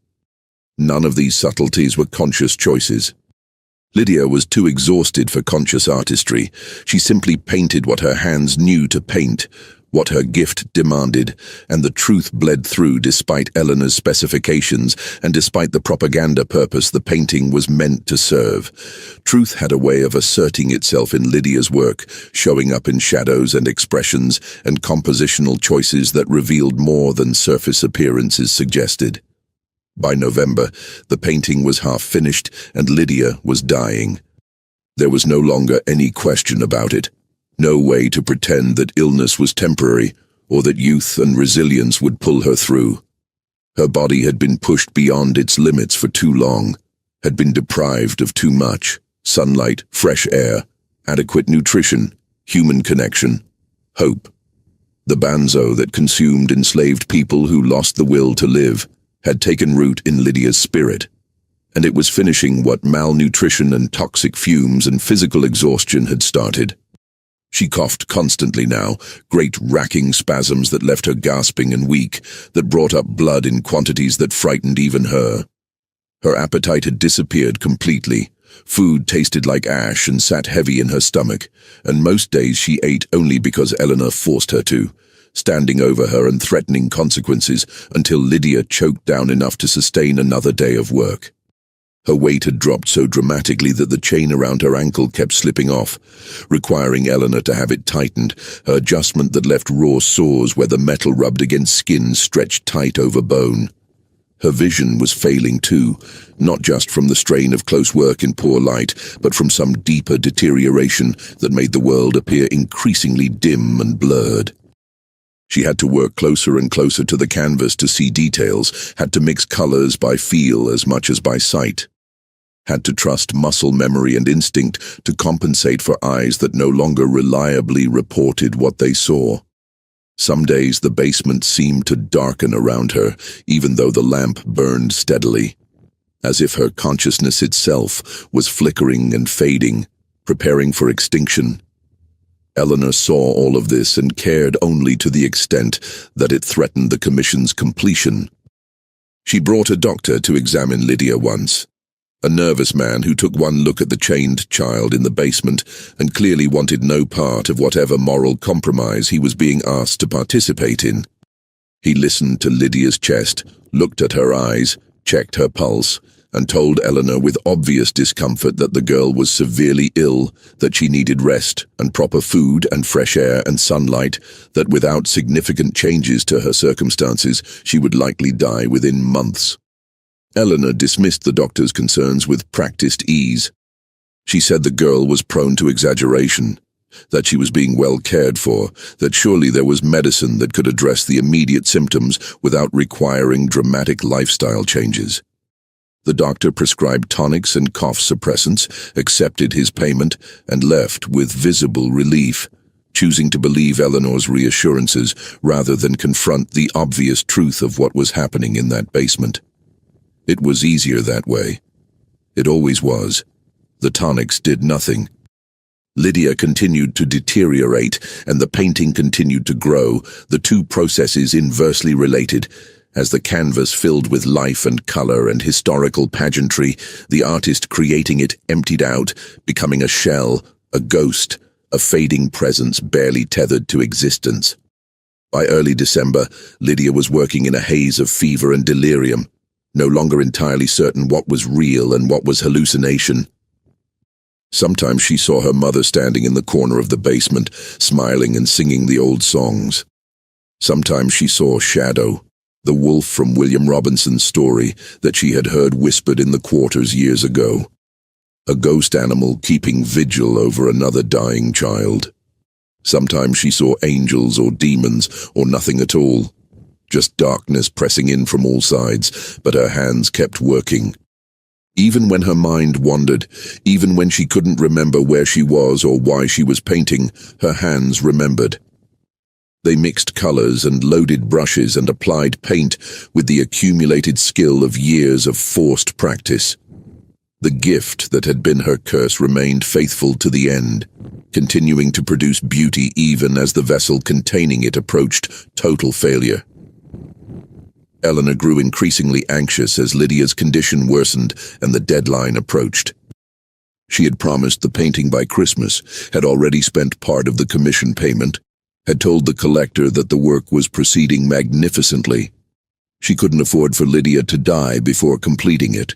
None of these subtleties were conscious choices. Lydia was too exhausted for conscious artistry. She simply painted what her hands knew to paint, what her gift demanded, and the truth bled through despite Eleanor's specifications and despite the propaganda purpose the painting was meant to serve. Truth had a way of asserting itself in Lydia's work, showing up in shadows and expressions and compositional choices that revealed more than surface appearances suggested. By November, the painting was half finished and Lydia was dying. There was no longer any question about it. No way to pretend that illness was temporary or that youth and resilience would pull her through. Her body had been pushed beyond its limits for too long, had been deprived of too much: sunlight, fresh air, adequate nutrition, human connection, hope. The banzo that consumed enslaved people who lost the will to live had taken root in Lydia's spirit, and it was finishing what malnutrition and toxic fumes and physical exhaustion had started. She coughed constantly now, great racking spasms that left her gasping and weak, that brought up blood in quantities that frightened even her. Her appetite had disappeared completely. Food tasted like ash and sat heavy in her stomach, and most days she ate only because Eleanor forced her to, standing over her and threatening consequences until Lydia choked down enough to sustain another day of work. Her weight had dropped so dramatically that the chain around her ankle kept slipping off, requiring Eleanor to have it tightened, her adjustment that left raw sores where the metal rubbed against skin stretched tight over bone. Her vision was failing too, not just from the strain of close work in poor light, but from some deeper deterioration that made the world appear increasingly dim and blurred. She had to work closer and closer to the canvas to see details, had to mix colors by feel as much as by sight, had to trust muscle memory and instinct to compensate for eyes that no longer reliably reported what they saw. Some days the basement seemed to darken around her, even though the lamp burned steadily, as if her consciousness itself was flickering and fading, preparing for extinction. Eleanor saw all of this and cared only to the extent that it threatened the commission's completion. She brought a doctor to examine Lydia once, a nervous man who took one look at the chained child in the basement and clearly wanted no part of whatever moral compromise he was being asked to participate in. He listened to Lydia's chest, looked at her eyes, checked her pulse, and told Eleanor with obvious discomfort that the girl was severely ill, that she needed rest and proper food and fresh air and sunlight, that without significant changes to her circumstances, she would likely die within months. Eleanor dismissed the doctor's concerns with practiced ease. She said the girl was prone to exaggeration, that she was being well cared for, that surely there was medicine that could address the immediate symptoms without requiring dramatic lifestyle changes. The doctor prescribed tonics and cough suppressants, accepted his payment, and left with visible relief, choosing to believe Eleanor's reassurances rather than confront the obvious truth of what was happening in that basement. It was easier that way. It always was. The tonics did nothing. Lydia continued to deteriorate, and the painting continued to grow, the two processes inversely related. As the canvas filled with life and color and historical pageantry, the artist creating it emptied out, becoming a shell, a ghost, a fading presence barely tethered to existence. By early December, Lydia was working in a haze of fever and delirium, no longer entirely certain what was real and what was hallucination. Sometimes she saw her mother standing in the corner of the basement, smiling and singing the old songs. Sometimes she saw Shadow, the wolf from William Robinson's story that she had heard whispered in the quarters years ago. A ghost animal keeping vigil over another dying child. Sometimes she saw angels or demons or nothing at all. Just darkness pressing in from all sides, but her hands kept working. Even when her mind wandered, even when she couldn't remember where she was or why she was painting, her hands remembered. They mixed colors and loaded brushes and applied paint with the accumulated skill of years of forced practice. The gift that had been her curse remained faithful to the end, continuing to produce beauty even as the vessel containing it approached total failure. Eleanor grew increasingly anxious as Lydia's condition worsened and the deadline approached. She had promised the painting by Christmas, had already spent part of the commission payment, had told the collector that the work was proceeding magnificently. She couldn't afford for Lydia to die before completing it.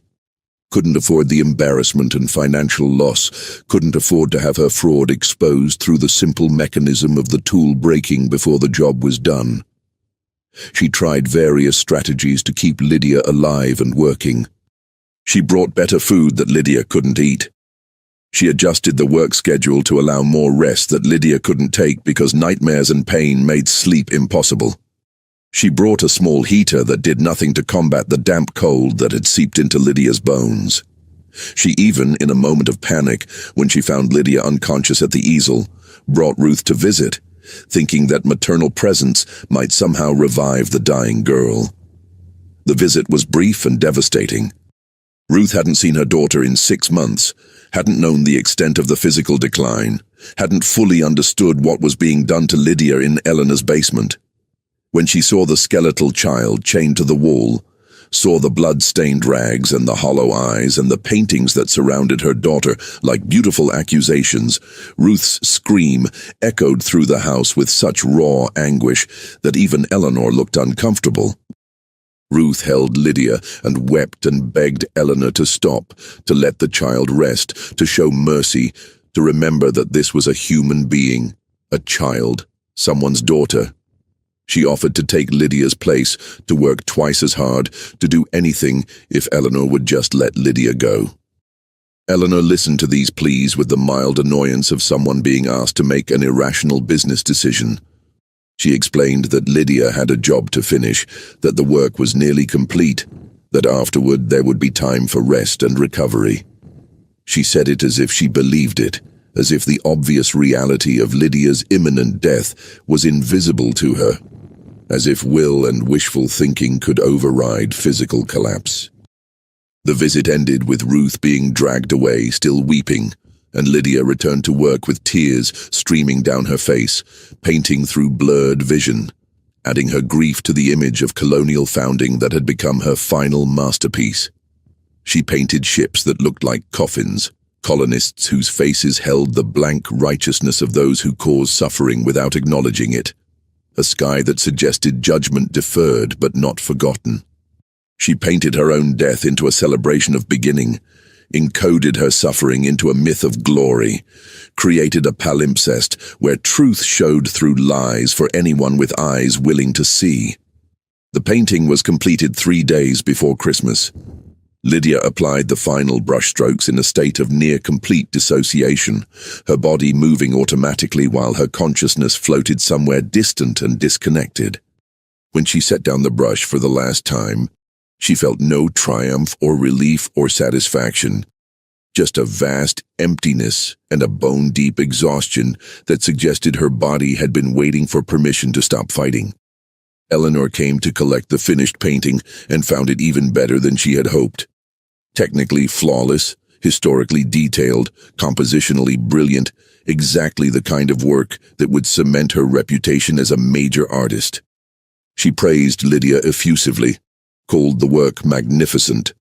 Couldn't afford the embarrassment and financial loss, couldn't afford to have her fraud exposed through the simple mechanism of the tool breaking before the job was done. She tried various strategies to keep Lydia alive and working. She brought better food that Lydia couldn't eat. She adjusted the work schedule to allow more rest that Lydia couldn't take because nightmares and pain made sleep impossible. She brought a small heater that did nothing to combat the damp cold that had seeped into Lydia's bones. She even, in a moment of panic, when she found Lydia unconscious at the easel, brought Ruth to visit, thinking that maternal presence might somehow revive the dying girl. The visit was brief and devastating. Ruth hadn't seen her daughter in 6 months, hadn't known the extent of the physical decline, hadn't fully understood what was being done to Lydia in Eleanor's basement. When she saw the skeletal child chained to the wall, saw the blood-stained rags and the hollow eyes and the paintings that surrounded her daughter like beautiful accusations, Ruth's scream echoed through the house with such raw anguish that even Eleanor looked uncomfortable. Ruth held Lydia and wept and begged Eleanor to stop, to let the child rest, to show mercy, to remember that this was a human being, a child, someone's daughter. She offered to take Lydia's place, to work twice as hard, to do anything if Eleanor would just let Lydia go. Eleanor listened to these pleas with the mild annoyance of someone being asked to make an irrational business decision. She explained that Lydia had a job to finish, that the work was nearly complete, that afterward there would be time for rest and recovery. She said it as if she believed it, as if the obvious reality of Lydia's imminent death was invisible to her, as if will and wishful thinking could override physical collapse. The visit ended with Ruth being dragged away, still weeping, and Lydia returned to work with tears streaming down her face, painting through blurred vision, adding her grief to the image of colonial founding that had become her final masterpiece. She painted ships that looked like coffins, colonists whose faces held the blank righteousness of those who cause suffering without acknowledging it, a sky that suggested judgment deferred but not forgotten. She painted her own death into a celebration of beginning, encoded her suffering into a myth of glory, created a palimpsest where truth showed through lies for anyone with eyes willing to see. The painting was completed 3 days before Christmas. Lydia applied the final brushstrokes in a state of near-complete dissociation, her body moving automatically while her consciousness floated somewhere distant and disconnected. When she set down the brush for the last time, she felt no triumph or relief or satisfaction, just a vast emptiness and a bone-deep exhaustion that suggested her body had been waiting for permission to stop fighting. Eleanor came to collect the finished painting and found it even better than she had hoped. Technically flawless, historically detailed, compositionally brilliant, exactly the kind of work that would cement her reputation as a major artist. She praised Lydia effusively, called the work magnificent,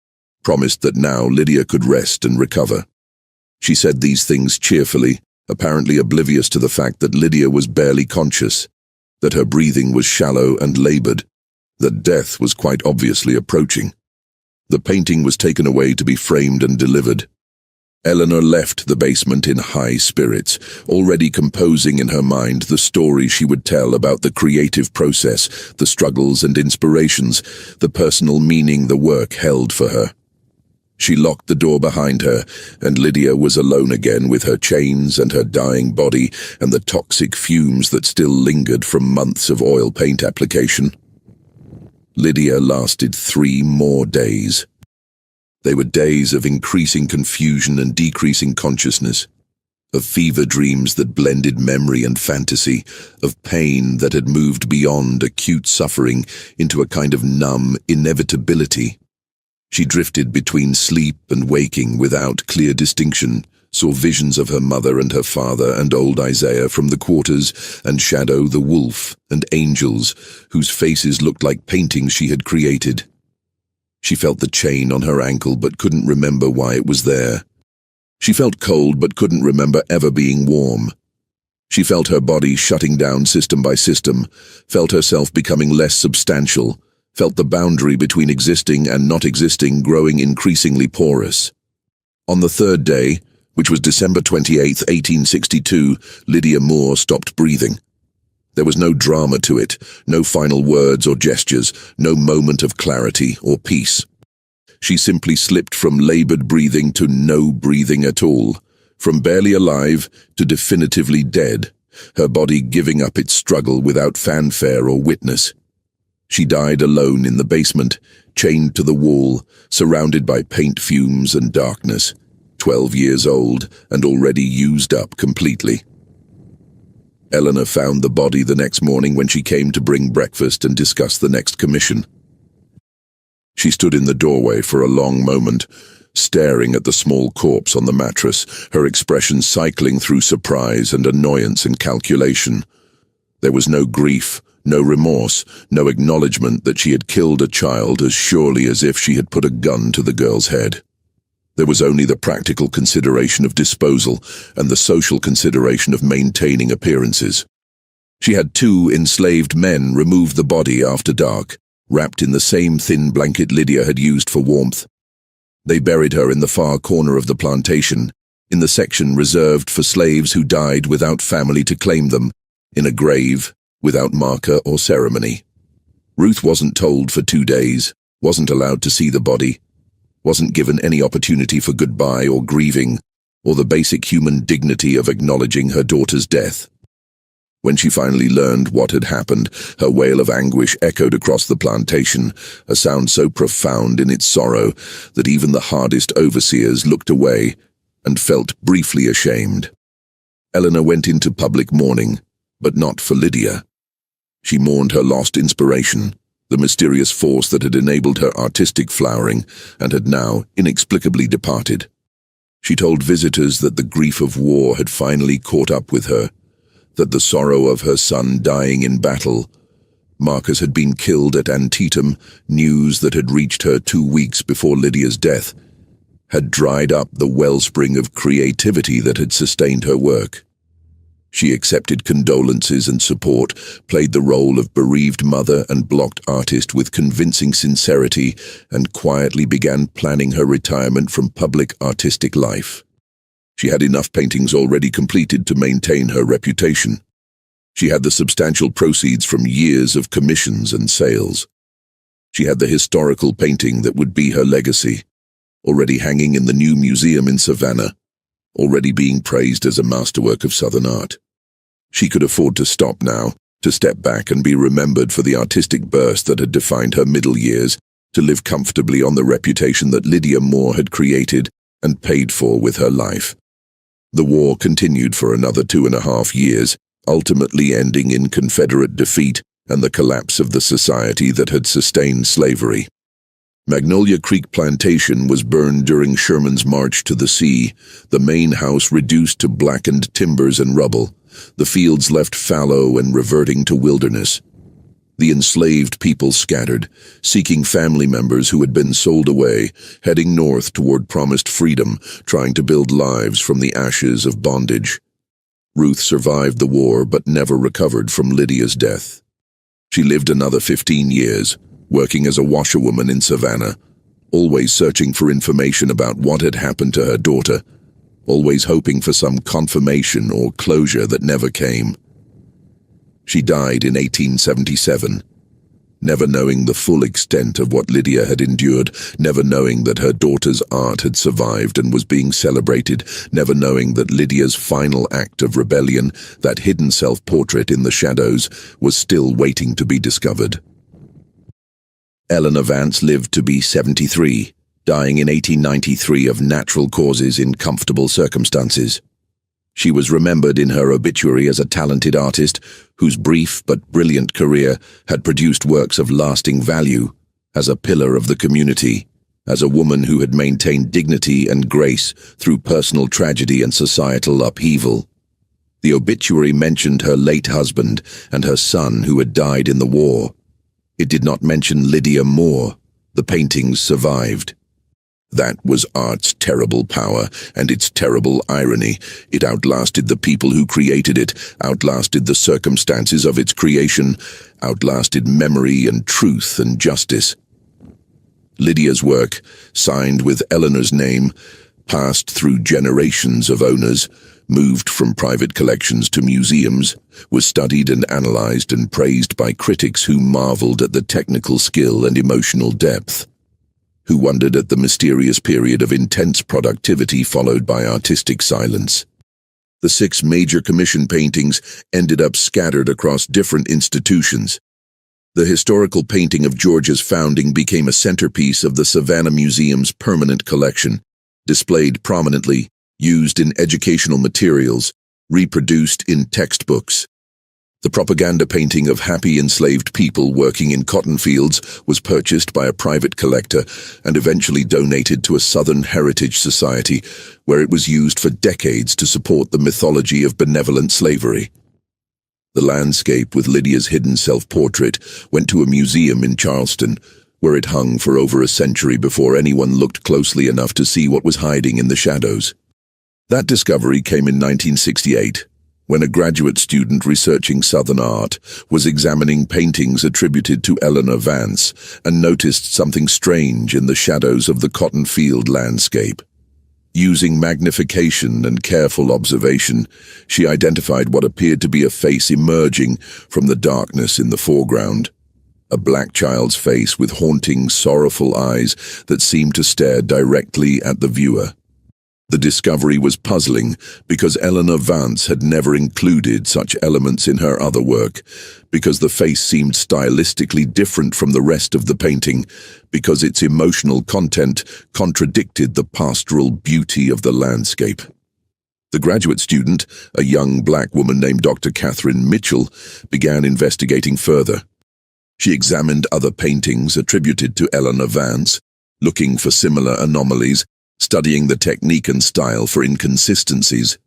promised that now Lydia could rest and recover. She said these things cheerfully, apparently oblivious to the fact that Lydia was barely conscious, that her breathing was shallow and labored, that death was quite obviously approaching. The painting was taken away to be framed and delivered. Eleanor left the basement in high spirits, already composing in her mind the story she would tell about the creative process, the struggles and inspirations, the personal meaning the work held for her. She locked the door behind her, and Lydia was alone again with her chains and her dying body and the toxic fumes that still lingered from months of oil paint application. Lydia lasted 3 more days. They were days of increasing confusion and decreasing consciousness, of fever dreams that blended memory and fantasy, of pain that had moved beyond acute suffering into a kind of numb inevitability. She drifted between sleep and waking without clear distinction, saw visions of her mother and her father and old Isaiah from the quarters, and Shadow the wolf, and angels, whose faces looked like paintings she had created. She felt the chain on her ankle but couldn't remember why it was there. She felt cold but couldn't remember ever being warm. She felt her body shutting down system by system, felt herself becoming less substantial, felt the boundary between existing and not existing growing increasingly porous. On the 3rd day, which was December 28, 1862, Lydia Moore stopped breathing. There was no drama to it, no final words or gestures, no moment of clarity or peace. She simply slipped from labored breathing to no breathing at all, from barely alive to definitively dead, her body giving up its struggle without fanfare or witness. She died alone in the basement, chained to the wall, surrounded by paint fumes and darkness, 12 years old and already used up completely. Eleanor found the body the next morning when she came to bring breakfast and discuss the next commission. She stood in the doorway for a long moment, staring at the small corpse on the mattress, her expression cycling through surprise and annoyance and calculation. There was no grief, no remorse, no acknowledgement that she had killed a child as surely as if she had put a gun to the girl's head. There was only the practical consideration of disposal and the social consideration of maintaining appearances. She had 2 enslaved men remove the body after dark, wrapped in the same thin blanket Lydia had used for warmth. They buried her in the far corner of the plantation, in the section reserved for slaves who died without family to claim them, in a grave, without marker or ceremony. Ruth wasn't told for 2 days, wasn't allowed to see the body, wasn't given any opportunity for goodbye or grieving, or the basic human dignity of acknowledging her daughter's death. When she finally learned what had happened, her wail of anguish echoed across the plantation, a sound so profound in its sorrow that even the hardest overseers looked away and felt briefly ashamed. Eleanor went into public mourning, but not for Lydia. She mourned her lost inspiration, the mysterious force that had enabled her artistic flowering and had now inexplicably departed. She told visitors that the grief of war had finally caught up with her, that the sorrow of her son dying in battle, Marcus had been killed at Antietam, news that had reached her 2 weeks before Lydia's death, had dried up the wellspring of creativity that had sustained her work. She accepted condolences and support, played the role of bereaved mother and blocked artist with convincing sincerity, and quietly began planning her retirement from public artistic life. She had enough paintings already completed to maintain her reputation. She had the substantial proceeds from years of commissions and sales. She had the historical painting that would be her legacy, already hanging in the new museum in Savannah, already being praised as a masterwork of Southern art. She could afford to stop now, to step back and be remembered for the artistic burst that had defined her middle years, to live comfortably on the reputation that Lydia Moore had created and paid for with her life. The war continued for another 2.5 years, ultimately ending in Confederate defeat and the collapse of the society that had sustained slavery. Magnolia Creek Plantation was burned during Sherman's march to the sea, the main house reduced to blackened timbers and rubble, the fields left fallow and reverting to wilderness. The enslaved people scattered, seeking family members who had been sold away, heading north toward promised freedom, trying to build lives from the ashes of bondage. Ruth survived the war but never recovered from Lydia's death. She lived another 15 years, working as a washerwoman in Savannah, always searching for information about what had happened to her daughter, always hoping for some confirmation or closure that never came. She died in 1877, never knowing the full extent of what Lydia had endured, never knowing that her daughter's art had survived and was being celebrated, never knowing that Lydia's final act of rebellion, that hidden self-portrait in the shadows, was still waiting to be discovered. Eleanor Vance lived to be 73, dying in 1893 of natural causes in comfortable circumstances. She was remembered in her obituary as a talented artist whose brief but brilliant career had produced works of lasting value, as a pillar of the community, as a woman who had maintained dignity and grace through personal tragedy and societal upheaval. The obituary mentioned her late husband and her son who had died in the war. It did not mention Lydia Moore. The paintings survived. That was art's terrible power and its terrible irony. It outlasted the people who created it, outlasted the circumstances of its creation, outlasted memory and truth and justice. Lydia's work, signed with Eleanor's name, passed through generations of owners, moved from private collections to museums, was studied and analyzed and praised by critics who marveled at the technical skill and emotional depth, who wondered at the mysterious period of intense productivity followed by artistic silence. The 6 major commission paintings ended up scattered across different institutions. The historical painting of Georgia's founding became a centerpiece of the Savannah Museum's permanent collection, displayed prominently, used in educational materials, reproduced in textbooks. The propaganda painting of happy enslaved people working in cotton fields was purchased by a private collector and eventually donated to a Southern Heritage Society, where it was used for decades to support the mythology of benevolent slavery. The landscape with Lydia's hidden self-portrait went to a museum in Charleston, where it hung for over a century before anyone looked closely enough to see what was hiding in the shadows. That discovery came in 1968, when a graduate student researching Southern art was examining paintings attributed to Eleanor Vance and noticed something strange in the shadows of the cotton field landscape. Using magnification and careful observation, she identified what appeared to be a face emerging from the darkness in the foreground. A black child's face with haunting, sorrowful eyes that seemed to stare directly at the viewer. The discovery was puzzling because Eleanor Vance had never included such elements in her other work, because the face seemed stylistically different from the rest of the painting, because its emotional content contradicted the pastoral beauty of the landscape. The graduate student, a young black woman named Dr. Catherine Mitchell, began investigating further. She examined other paintings attributed to Eleanor Vance, looking for similar anomalies, studying the technique and style for inconsistencies.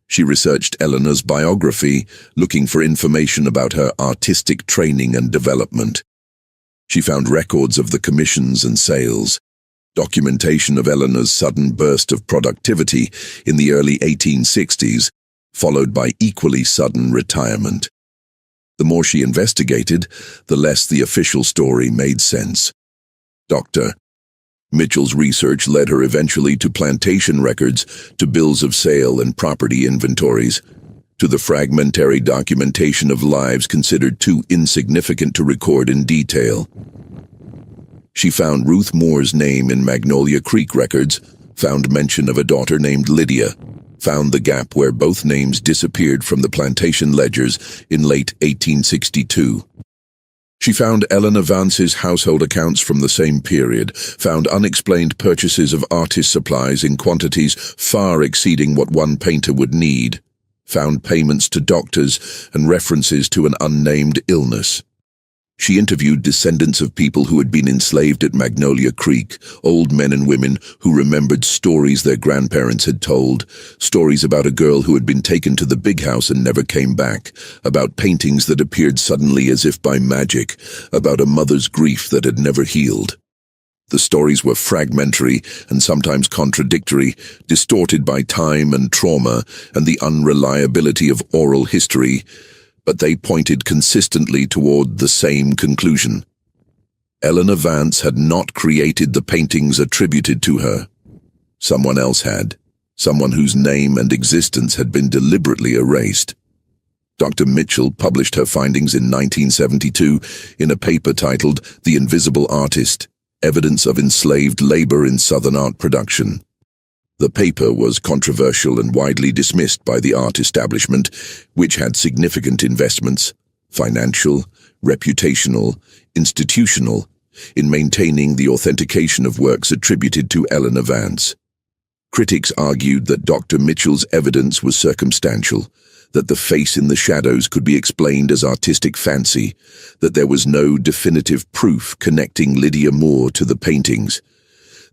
She researched Eleanor's biography, looking for information about her artistic training and development. She found records of the commissions and sales, documentation of Eleanor's sudden burst of productivity in the early 1860s, followed by equally sudden retirement. The more she investigated, the less the official story made sense. Dr. Mitchell's research led her eventually to plantation records, to bills of sale and property inventories, to the fragmentary documentation of lives considered too insignificant to record in detail. She found Ruth Moore's name in Magnolia Creek records, found mention of a daughter named Lydia, found the gap where both names disappeared from the plantation ledgers in late 1862. She found Eleanor Vance's household accounts from the same period, found unexplained purchases of artist supplies in quantities far exceeding what one painter would need, found payments to doctors and references to an unnamed illness. She interviewed descendants of people who had been enslaved at Magnolia Creek, old men and women who remembered stories their grandparents had told, stories about a girl who had been taken to the big house and never came back, about paintings that appeared suddenly as if by magic, about a mother's grief that had never healed. The stories were fragmentary and sometimes contradictory, distorted by time and trauma and the unreliability of oral history, but they pointed consistently toward the same conclusion. Eleanor Vance had not created the paintings attributed to her. Someone else had, someone whose name and existence had been deliberately erased. Dr. Mitchell published her findings in 1972 in a paper titled The Invisible Artist: Evidence of Enslaved Labor in Southern Art Production. The paper was controversial and widely dismissed by the art establishment, which had significant investments, financial, reputational, institutional, in maintaining the authentication of works attributed to Eleanor Vance. Critics argued that Dr. Mitchell's evidence was circumstantial, that the face in the shadows could be explained as artistic fancy, that there was no definitive proof connecting Lydia Moore to the paintings.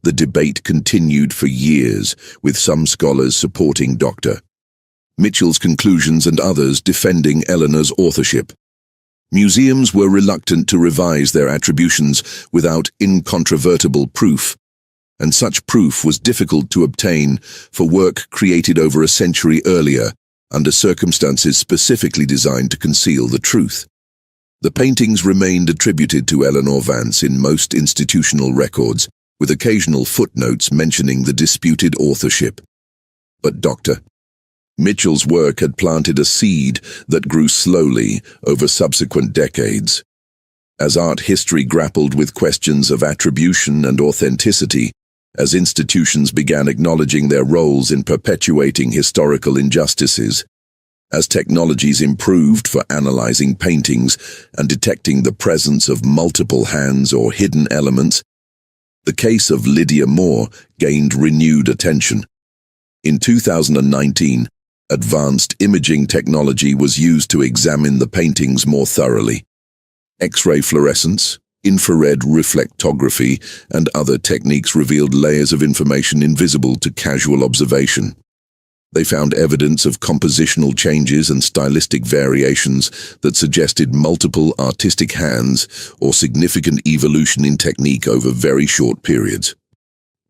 The debate continued for years, with some scholars supporting Dr. Mitchell's conclusions and others defending Eleanor's authorship. Museums were reluctant to revise their attributions without incontrovertible proof, and such proof was difficult to obtain for work created over a century earlier, under circumstances specifically designed to conceal the truth. The paintings remained attributed to Eleanor Vance in most institutional records, with occasional footnotes mentioning the disputed authorship. But Dr. Mitchell's work had planted a seed that grew slowly over subsequent decades. As art history grappled with questions of attribution and authenticity, as institutions began acknowledging their roles in perpetuating historical injustices, as technologies improved for analyzing paintings and detecting the presence of multiple hands or hidden elements, the case of Lydia Moore gained renewed attention. In 2019, advanced imaging technology was used to examine the paintings more thoroughly. X-ray fluorescence, infrared reflectography, and other techniques revealed layers of information invisible to casual observation. They found evidence of compositional changes and stylistic variations that suggested multiple artistic hands or significant evolution in technique over very short periods.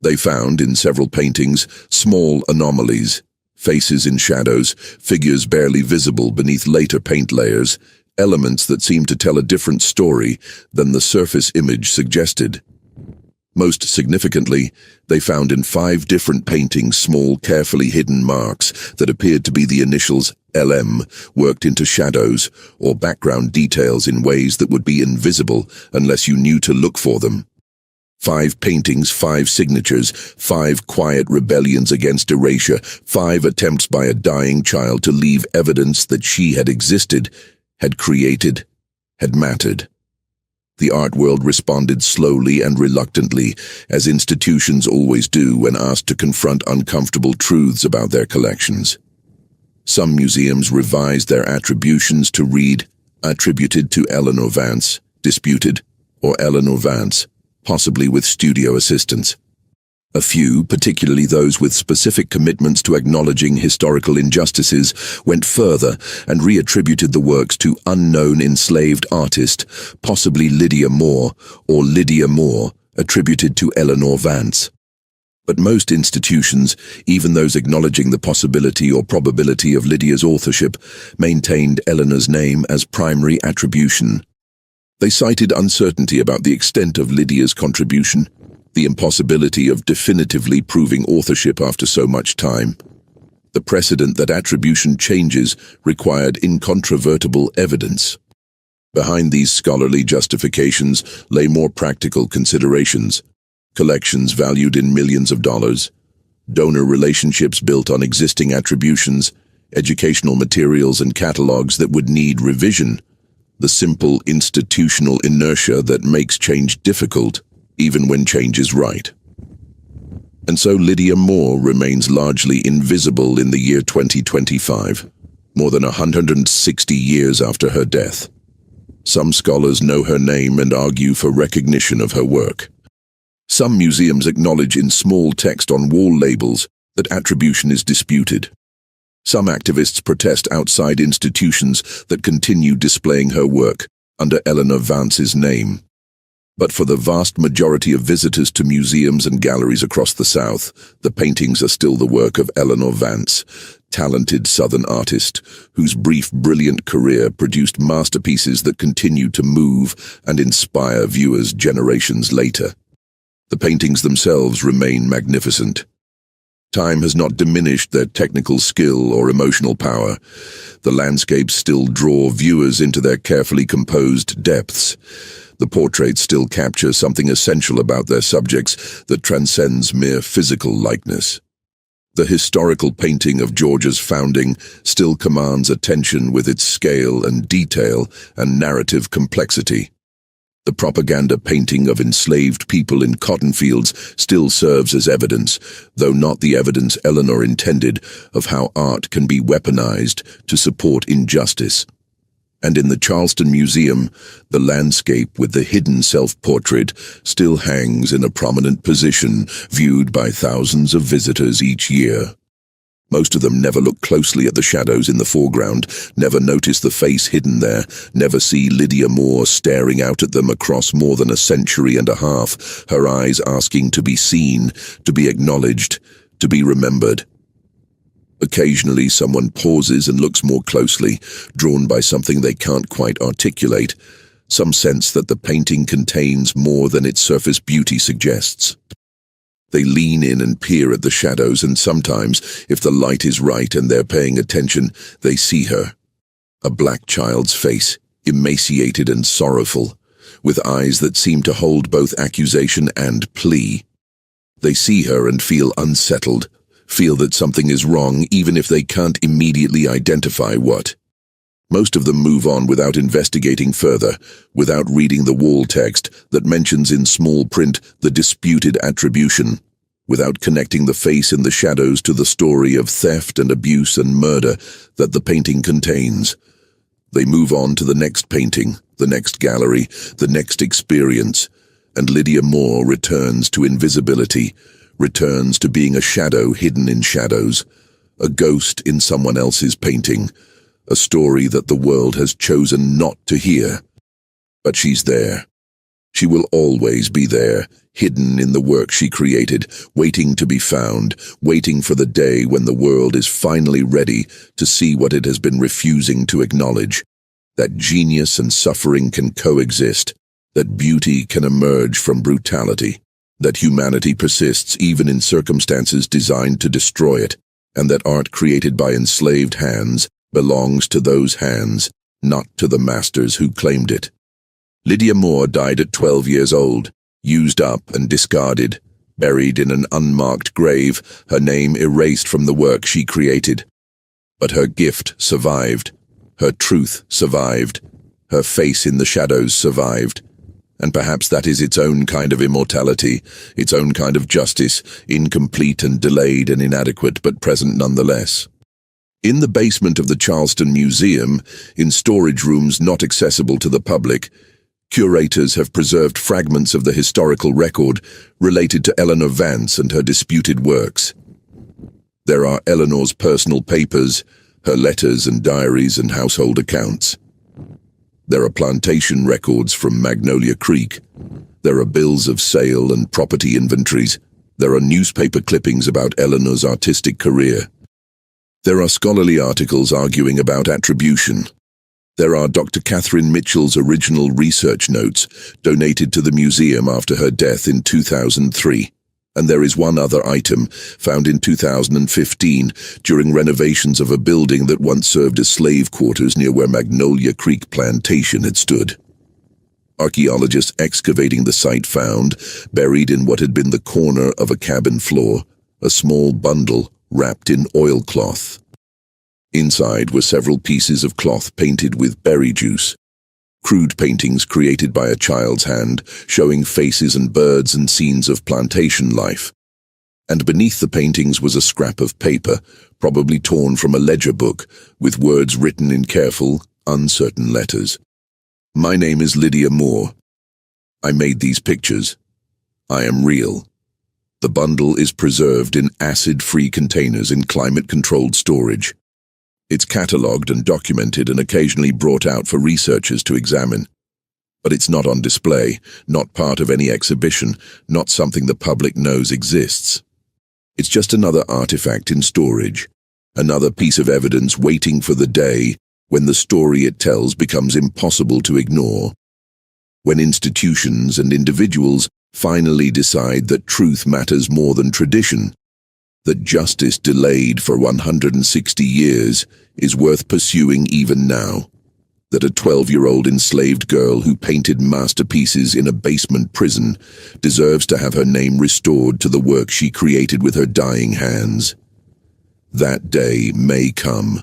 They found, in several paintings, small anomalies, faces in shadows, figures barely visible beneath later paint layers, elements that seemed to tell a different story than the surface image suggested. Most significantly, they found in 5 different paintings small, carefully hidden marks that appeared to be the initials LM worked into shadows or background details in ways that would be invisible unless you knew to look for them. 5 paintings, 5 signatures, 5 quiet rebellions against erasure, 5 attempts by a dying child to leave evidence that she had existed, had created, had mattered. The art world responded slowly and reluctantly, as institutions always do when asked to confront uncomfortable truths about their collections. Some museums revised their attributions to read, attributed to Eleanor Vance, disputed, or Eleanor Vance, possibly with studio assistance. A few, particularly those with specific commitments to acknowledging historical injustices, went further and reattributed the works to unknown enslaved artist, possibly Lydia Moore, or Lydia Moore, attributed to Eleanor Vance. But most institutions, even those acknowledging the possibility or probability of Lydia's authorship, maintained Eleanor's name as primary attribution. They cited uncertainty about the extent of Lydia's contribution, the impossibility of definitively proving authorship after so much time. The precedent that attribution changes required incontrovertible evidence. Behind these scholarly justifications lay more practical considerations: collections valued in millions of dollars, donor relationships built on existing attributions, educational materials and catalogs that would need revision, the simple institutional inertia that makes change difficult, even when change is right. And so Lydia Moore remains largely invisible in the year 2025, more than 160 years after her death. Some scholars know her name and argue for recognition of her work. Some museums acknowledge in small text on wall labels that attribution is disputed. Some activists protest outside institutions that continue displaying her work under Eleanor Vance's name. But for the vast majority of visitors to museums and galleries across the South, the paintings are still the work of Eleanor Vance, talented Southern artist whose brief, brilliant career produced masterpieces that continue to move and inspire viewers generations later. The paintings themselves remain magnificent. Time has not diminished their technical skill or emotional power. The landscapes still draw viewers into their carefully composed depths. The portraits still capture something essential about their subjects that transcends mere physical likeness. The historical painting of Georgia's founding still commands attention with its scale and detail and narrative complexity. The propaganda painting of enslaved people in cotton fields still serves as evidence, though not the evidence Eleanor intended, of how art can be weaponized to support injustice. And in the Charleston Museum, the landscape with the hidden self-portrait still hangs in a prominent position, viewed by thousands of visitors each year. Most of them never look closely at the shadows in the foreground, never notice the face hidden there, never see Lydia Moore staring out at them across more than a century and a half, her eyes asking to be seen, to be acknowledged, to be remembered. Occasionally someone pauses and looks more closely, drawn by something they can't quite articulate, some sense that the painting contains more than its surface beauty suggests. They lean in and peer at the shadows, and sometimes, if the light is right and they're paying attention, they see her. A black child's face, emaciated and sorrowful, with eyes that seem to hold both accusation and plea. They see her and feel unsettled, feel that something is wrong even if they can't immediately identify what. Most of them move on without investigating further, without reading the wall text that mentions in small print the disputed attribution, without connecting the face in the shadows to the story of theft and abuse and murder that the painting contains. They move on to the next painting, the next gallery, the next experience, and Lydia Moore returns to invisibility, returns to being a shadow hidden in shadows, a ghost in someone else's painting, a story that the world has chosen not to hear. But she's there. She will always be there, hidden in the work she created, waiting to be found, waiting for the day when the world is finally ready to see what it has been refusing to acknowledge, that genius and suffering can coexist, that beauty can emerge from brutality, that humanity persists even in circumstances designed to destroy it, and that art created by enslaved hands belongs to those hands, not to the masters who claimed it. Lydia Moore died at 12 years old, used up and discarded, buried in an unmarked grave, her name erased from the work she created. But her gift survived, her truth survived, her face in the shadows survived. And perhaps that is its own kind of immortality, its own kind of justice, incomplete and delayed and inadequate, but present nonetheless. In the basement of the Charleston Museum, in storage rooms not accessible to the public, curators have preserved fragments of the historical record related to Eleanor Vance and her disputed works. There are Eleanor's personal papers, her letters and diaries and household accounts. There are plantation records from Magnolia Creek. There are bills of sale and property inventories. There are newspaper clippings about Eleanor's artistic career. There are scholarly articles arguing about attribution. There are Dr. Catherine Mitchell's original research notes donated to the museum after her death in 2003. And there is one other item found in 2015 during renovations of a building that once served as slave quarters near where Magnolia Creek Plantation had stood. Archaeologists excavating the site found, buried in what had been the corner of a cabin floor, a small bundle wrapped in oilcloth. Inside were several pieces of cloth painted with berry juice, crude paintings created by a child's hand, showing faces and birds and scenes of plantation life. And beneath the paintings was a scrap of paper, probably torn from a ledger book, with words written in careful, uncertain letters. My name is Lydia Moore. I made these pictures. I am real. The bundle is preserved in acid-free containers in climate-controlled storage. It's catalogued and documented and occasionally brought out for researchers to examine. But it's not on display, not part of any exhibition, not something the public knows exists. It's just another artifact in storage, another piece of evidence waiting for the day when the story it tells becomes impossible to ignore. When institutions and individuals finally decide that truth matters more than tradition, that justice delayed for 160 years is worth pursuing even now, that a 12-year-old enslaved girl who painted masterpieces in a basement prison deserves to have her name restored to the work she created with her dying hands. That day may come,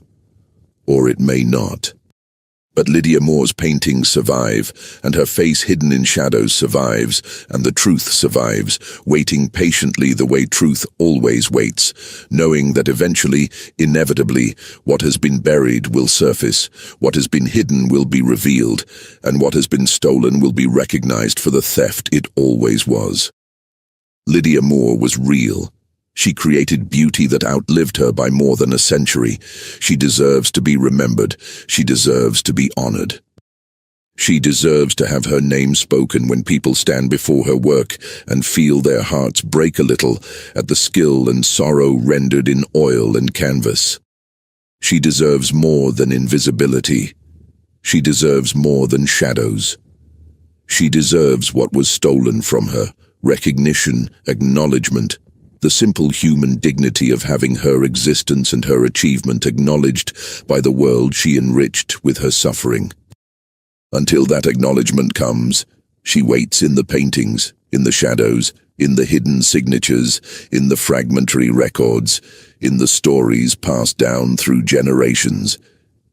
or it may not. But Lydia Moore's paintings survive, and her face hidden in shadows survives, and the truth survives, waiting patiently the way truth always waits, knowing that eventually, inevitably, what has been buried will surface, what has been hidden will be revealed, and what has been stolen will be recognized for the theft it always was. Lydia Moore was real. She created beauty that outlived her by more than a century. She deserves to be remembered. She deserves to be honored. She deserves to have her name spoken when people stand before her work and feel their hearts break a little at the skill and sorrow rendered in oil and canvas. She deserves more than invisibility. She deserves more than shadows. She deserves what was stolen from her: recognition, acknowledgement, the simple human dignity of having her existence and her achievement acknowledged by the world she enriched with her suffering. Until that acknowledgement comes, she waits in the paintings, in the shadows, in the hidden signatures, in the fragmentary records, in the stories passed down through generations,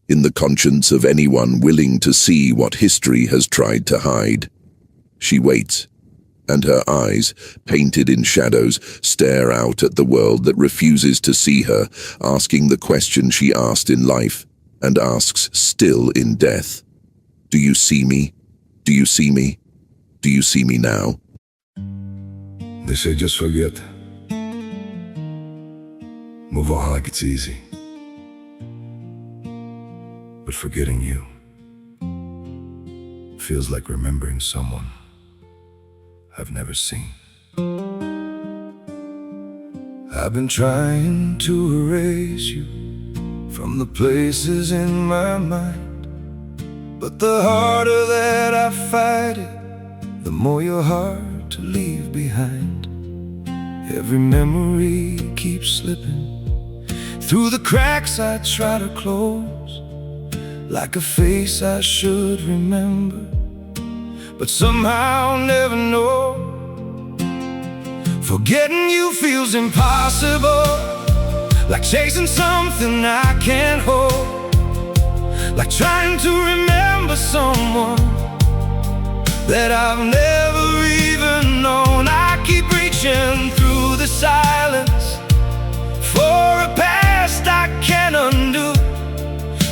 in the conscience of anyone willing to see what history has tried to hide. She waits, and her eyes, painted in shadows, stare out at the world that refuses to see her, asking the question she asked in life, and asks still in death. Do you see me? Do you see me? Do you see me now? They say just forget. Move on like it's easy. But forgetting you feels like remembering someone I've never seen. I've been trying to erase you from the places in my mind, but the harder that I fight it, the more you're hard to leave behind. Every memory keeps slipping through the cracks I try to close, like a face I should remember, but somehow never know. Forgetting you feels impossible, like chasing something I can't hold, like trying to remember someone that I've never even known. I keep reaching through the silence for a past I can't undo,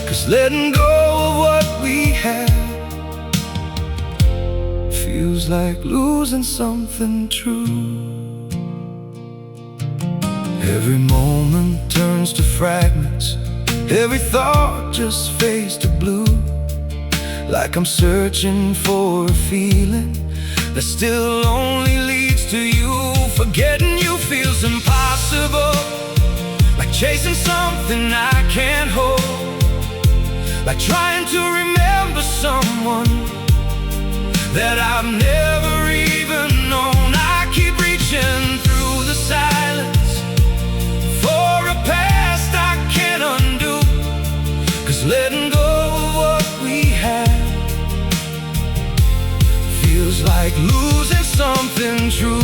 'cause letting go of what we had feels like losing something true. Every moment turns to fragments, every thought just fades to blue, like I'm searching for a feeling that still only leads to you. Forgetting you feels impossible, like chasing something I can't hold, like trying to remember someone that I've never even known. I keep reaching through the silence for a past I can't undo, 'cause letting go of what we had feels like losing something true.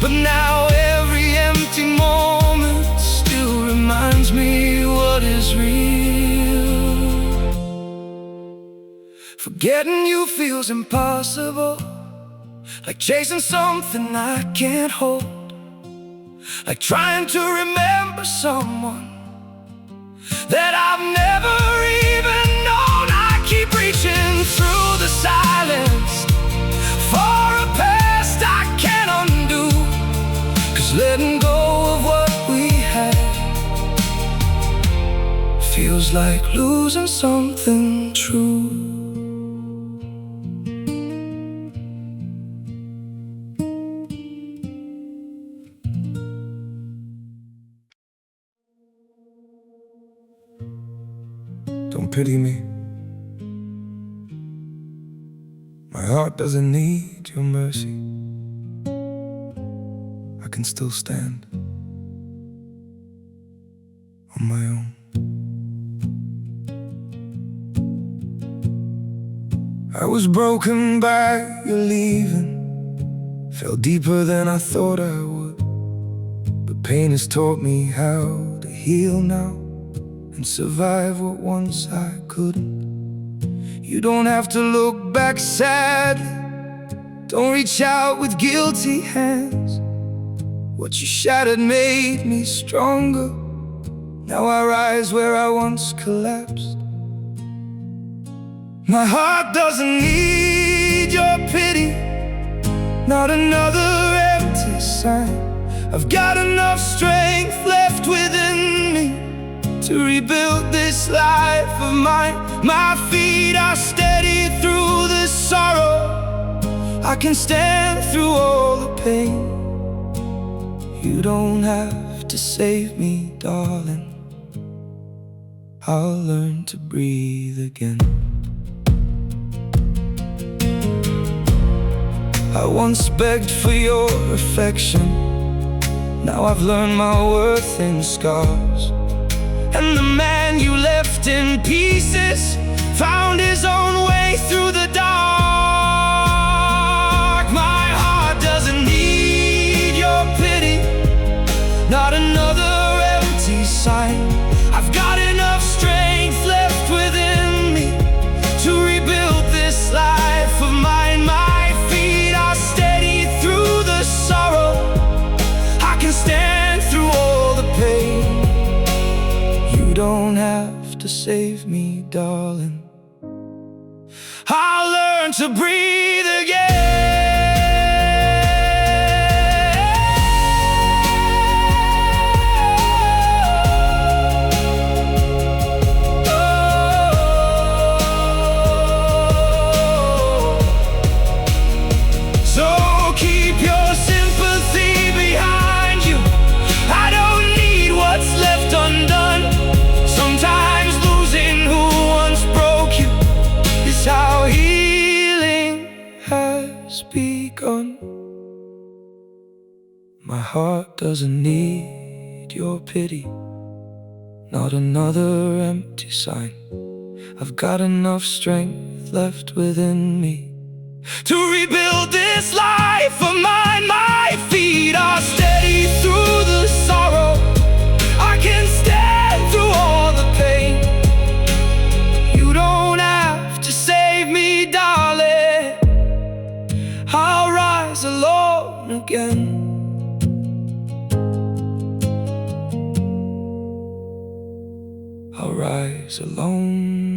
But now every empty moment still reminds me what is real. Forgetting you feels impossible, like chasing something I can't hold, like trying to remember someone that I've never even known. I keep reaching through the silence for a past I can't undo, 'cause letting go of what we had feels like losing something true. Don't pity me. My heart doesn't need your mercy. I can still stand on my own. I was broken by your leaving, fell deeper than I thought I would, but pain has taught me how to heal now and survive what once I couldn't. You don't have to look back sadly, don't reach out with guilty hands. What you shattered made me stronger, now I rise where I once collapsed. My heart doesn't need your pity, not another empty sign. I've got enough strength left within me to rebuild this life of mine. My feet are steady through the sorrow, I can stand through all the pain. You don't have to save me, darling, I'll learn to breathe again. I once begged for your affection, now I've learned my worth in scars. And the man you left in pieces found his own way through the dark. My heart doesn't need your pity, not another empty sign. I've got enough strength left within me to rebuild this life of mine. My feet are steady through the sorrow, I can stand through all the pain. You don't have to save me, darling, I'll learn to breathe again. So keep your sympathy behind you, I don't need what's left undone. Sometimes losing who once broke you is how healing has begun. My heart doesn't need your pity, not another empty sign. I've got enough strength left within me to rebuild this life of mine. My feet are steady through the sorrow, I can stand through all the pain. You don't have to save me, darling, I'll rise alone again. I'll rise alone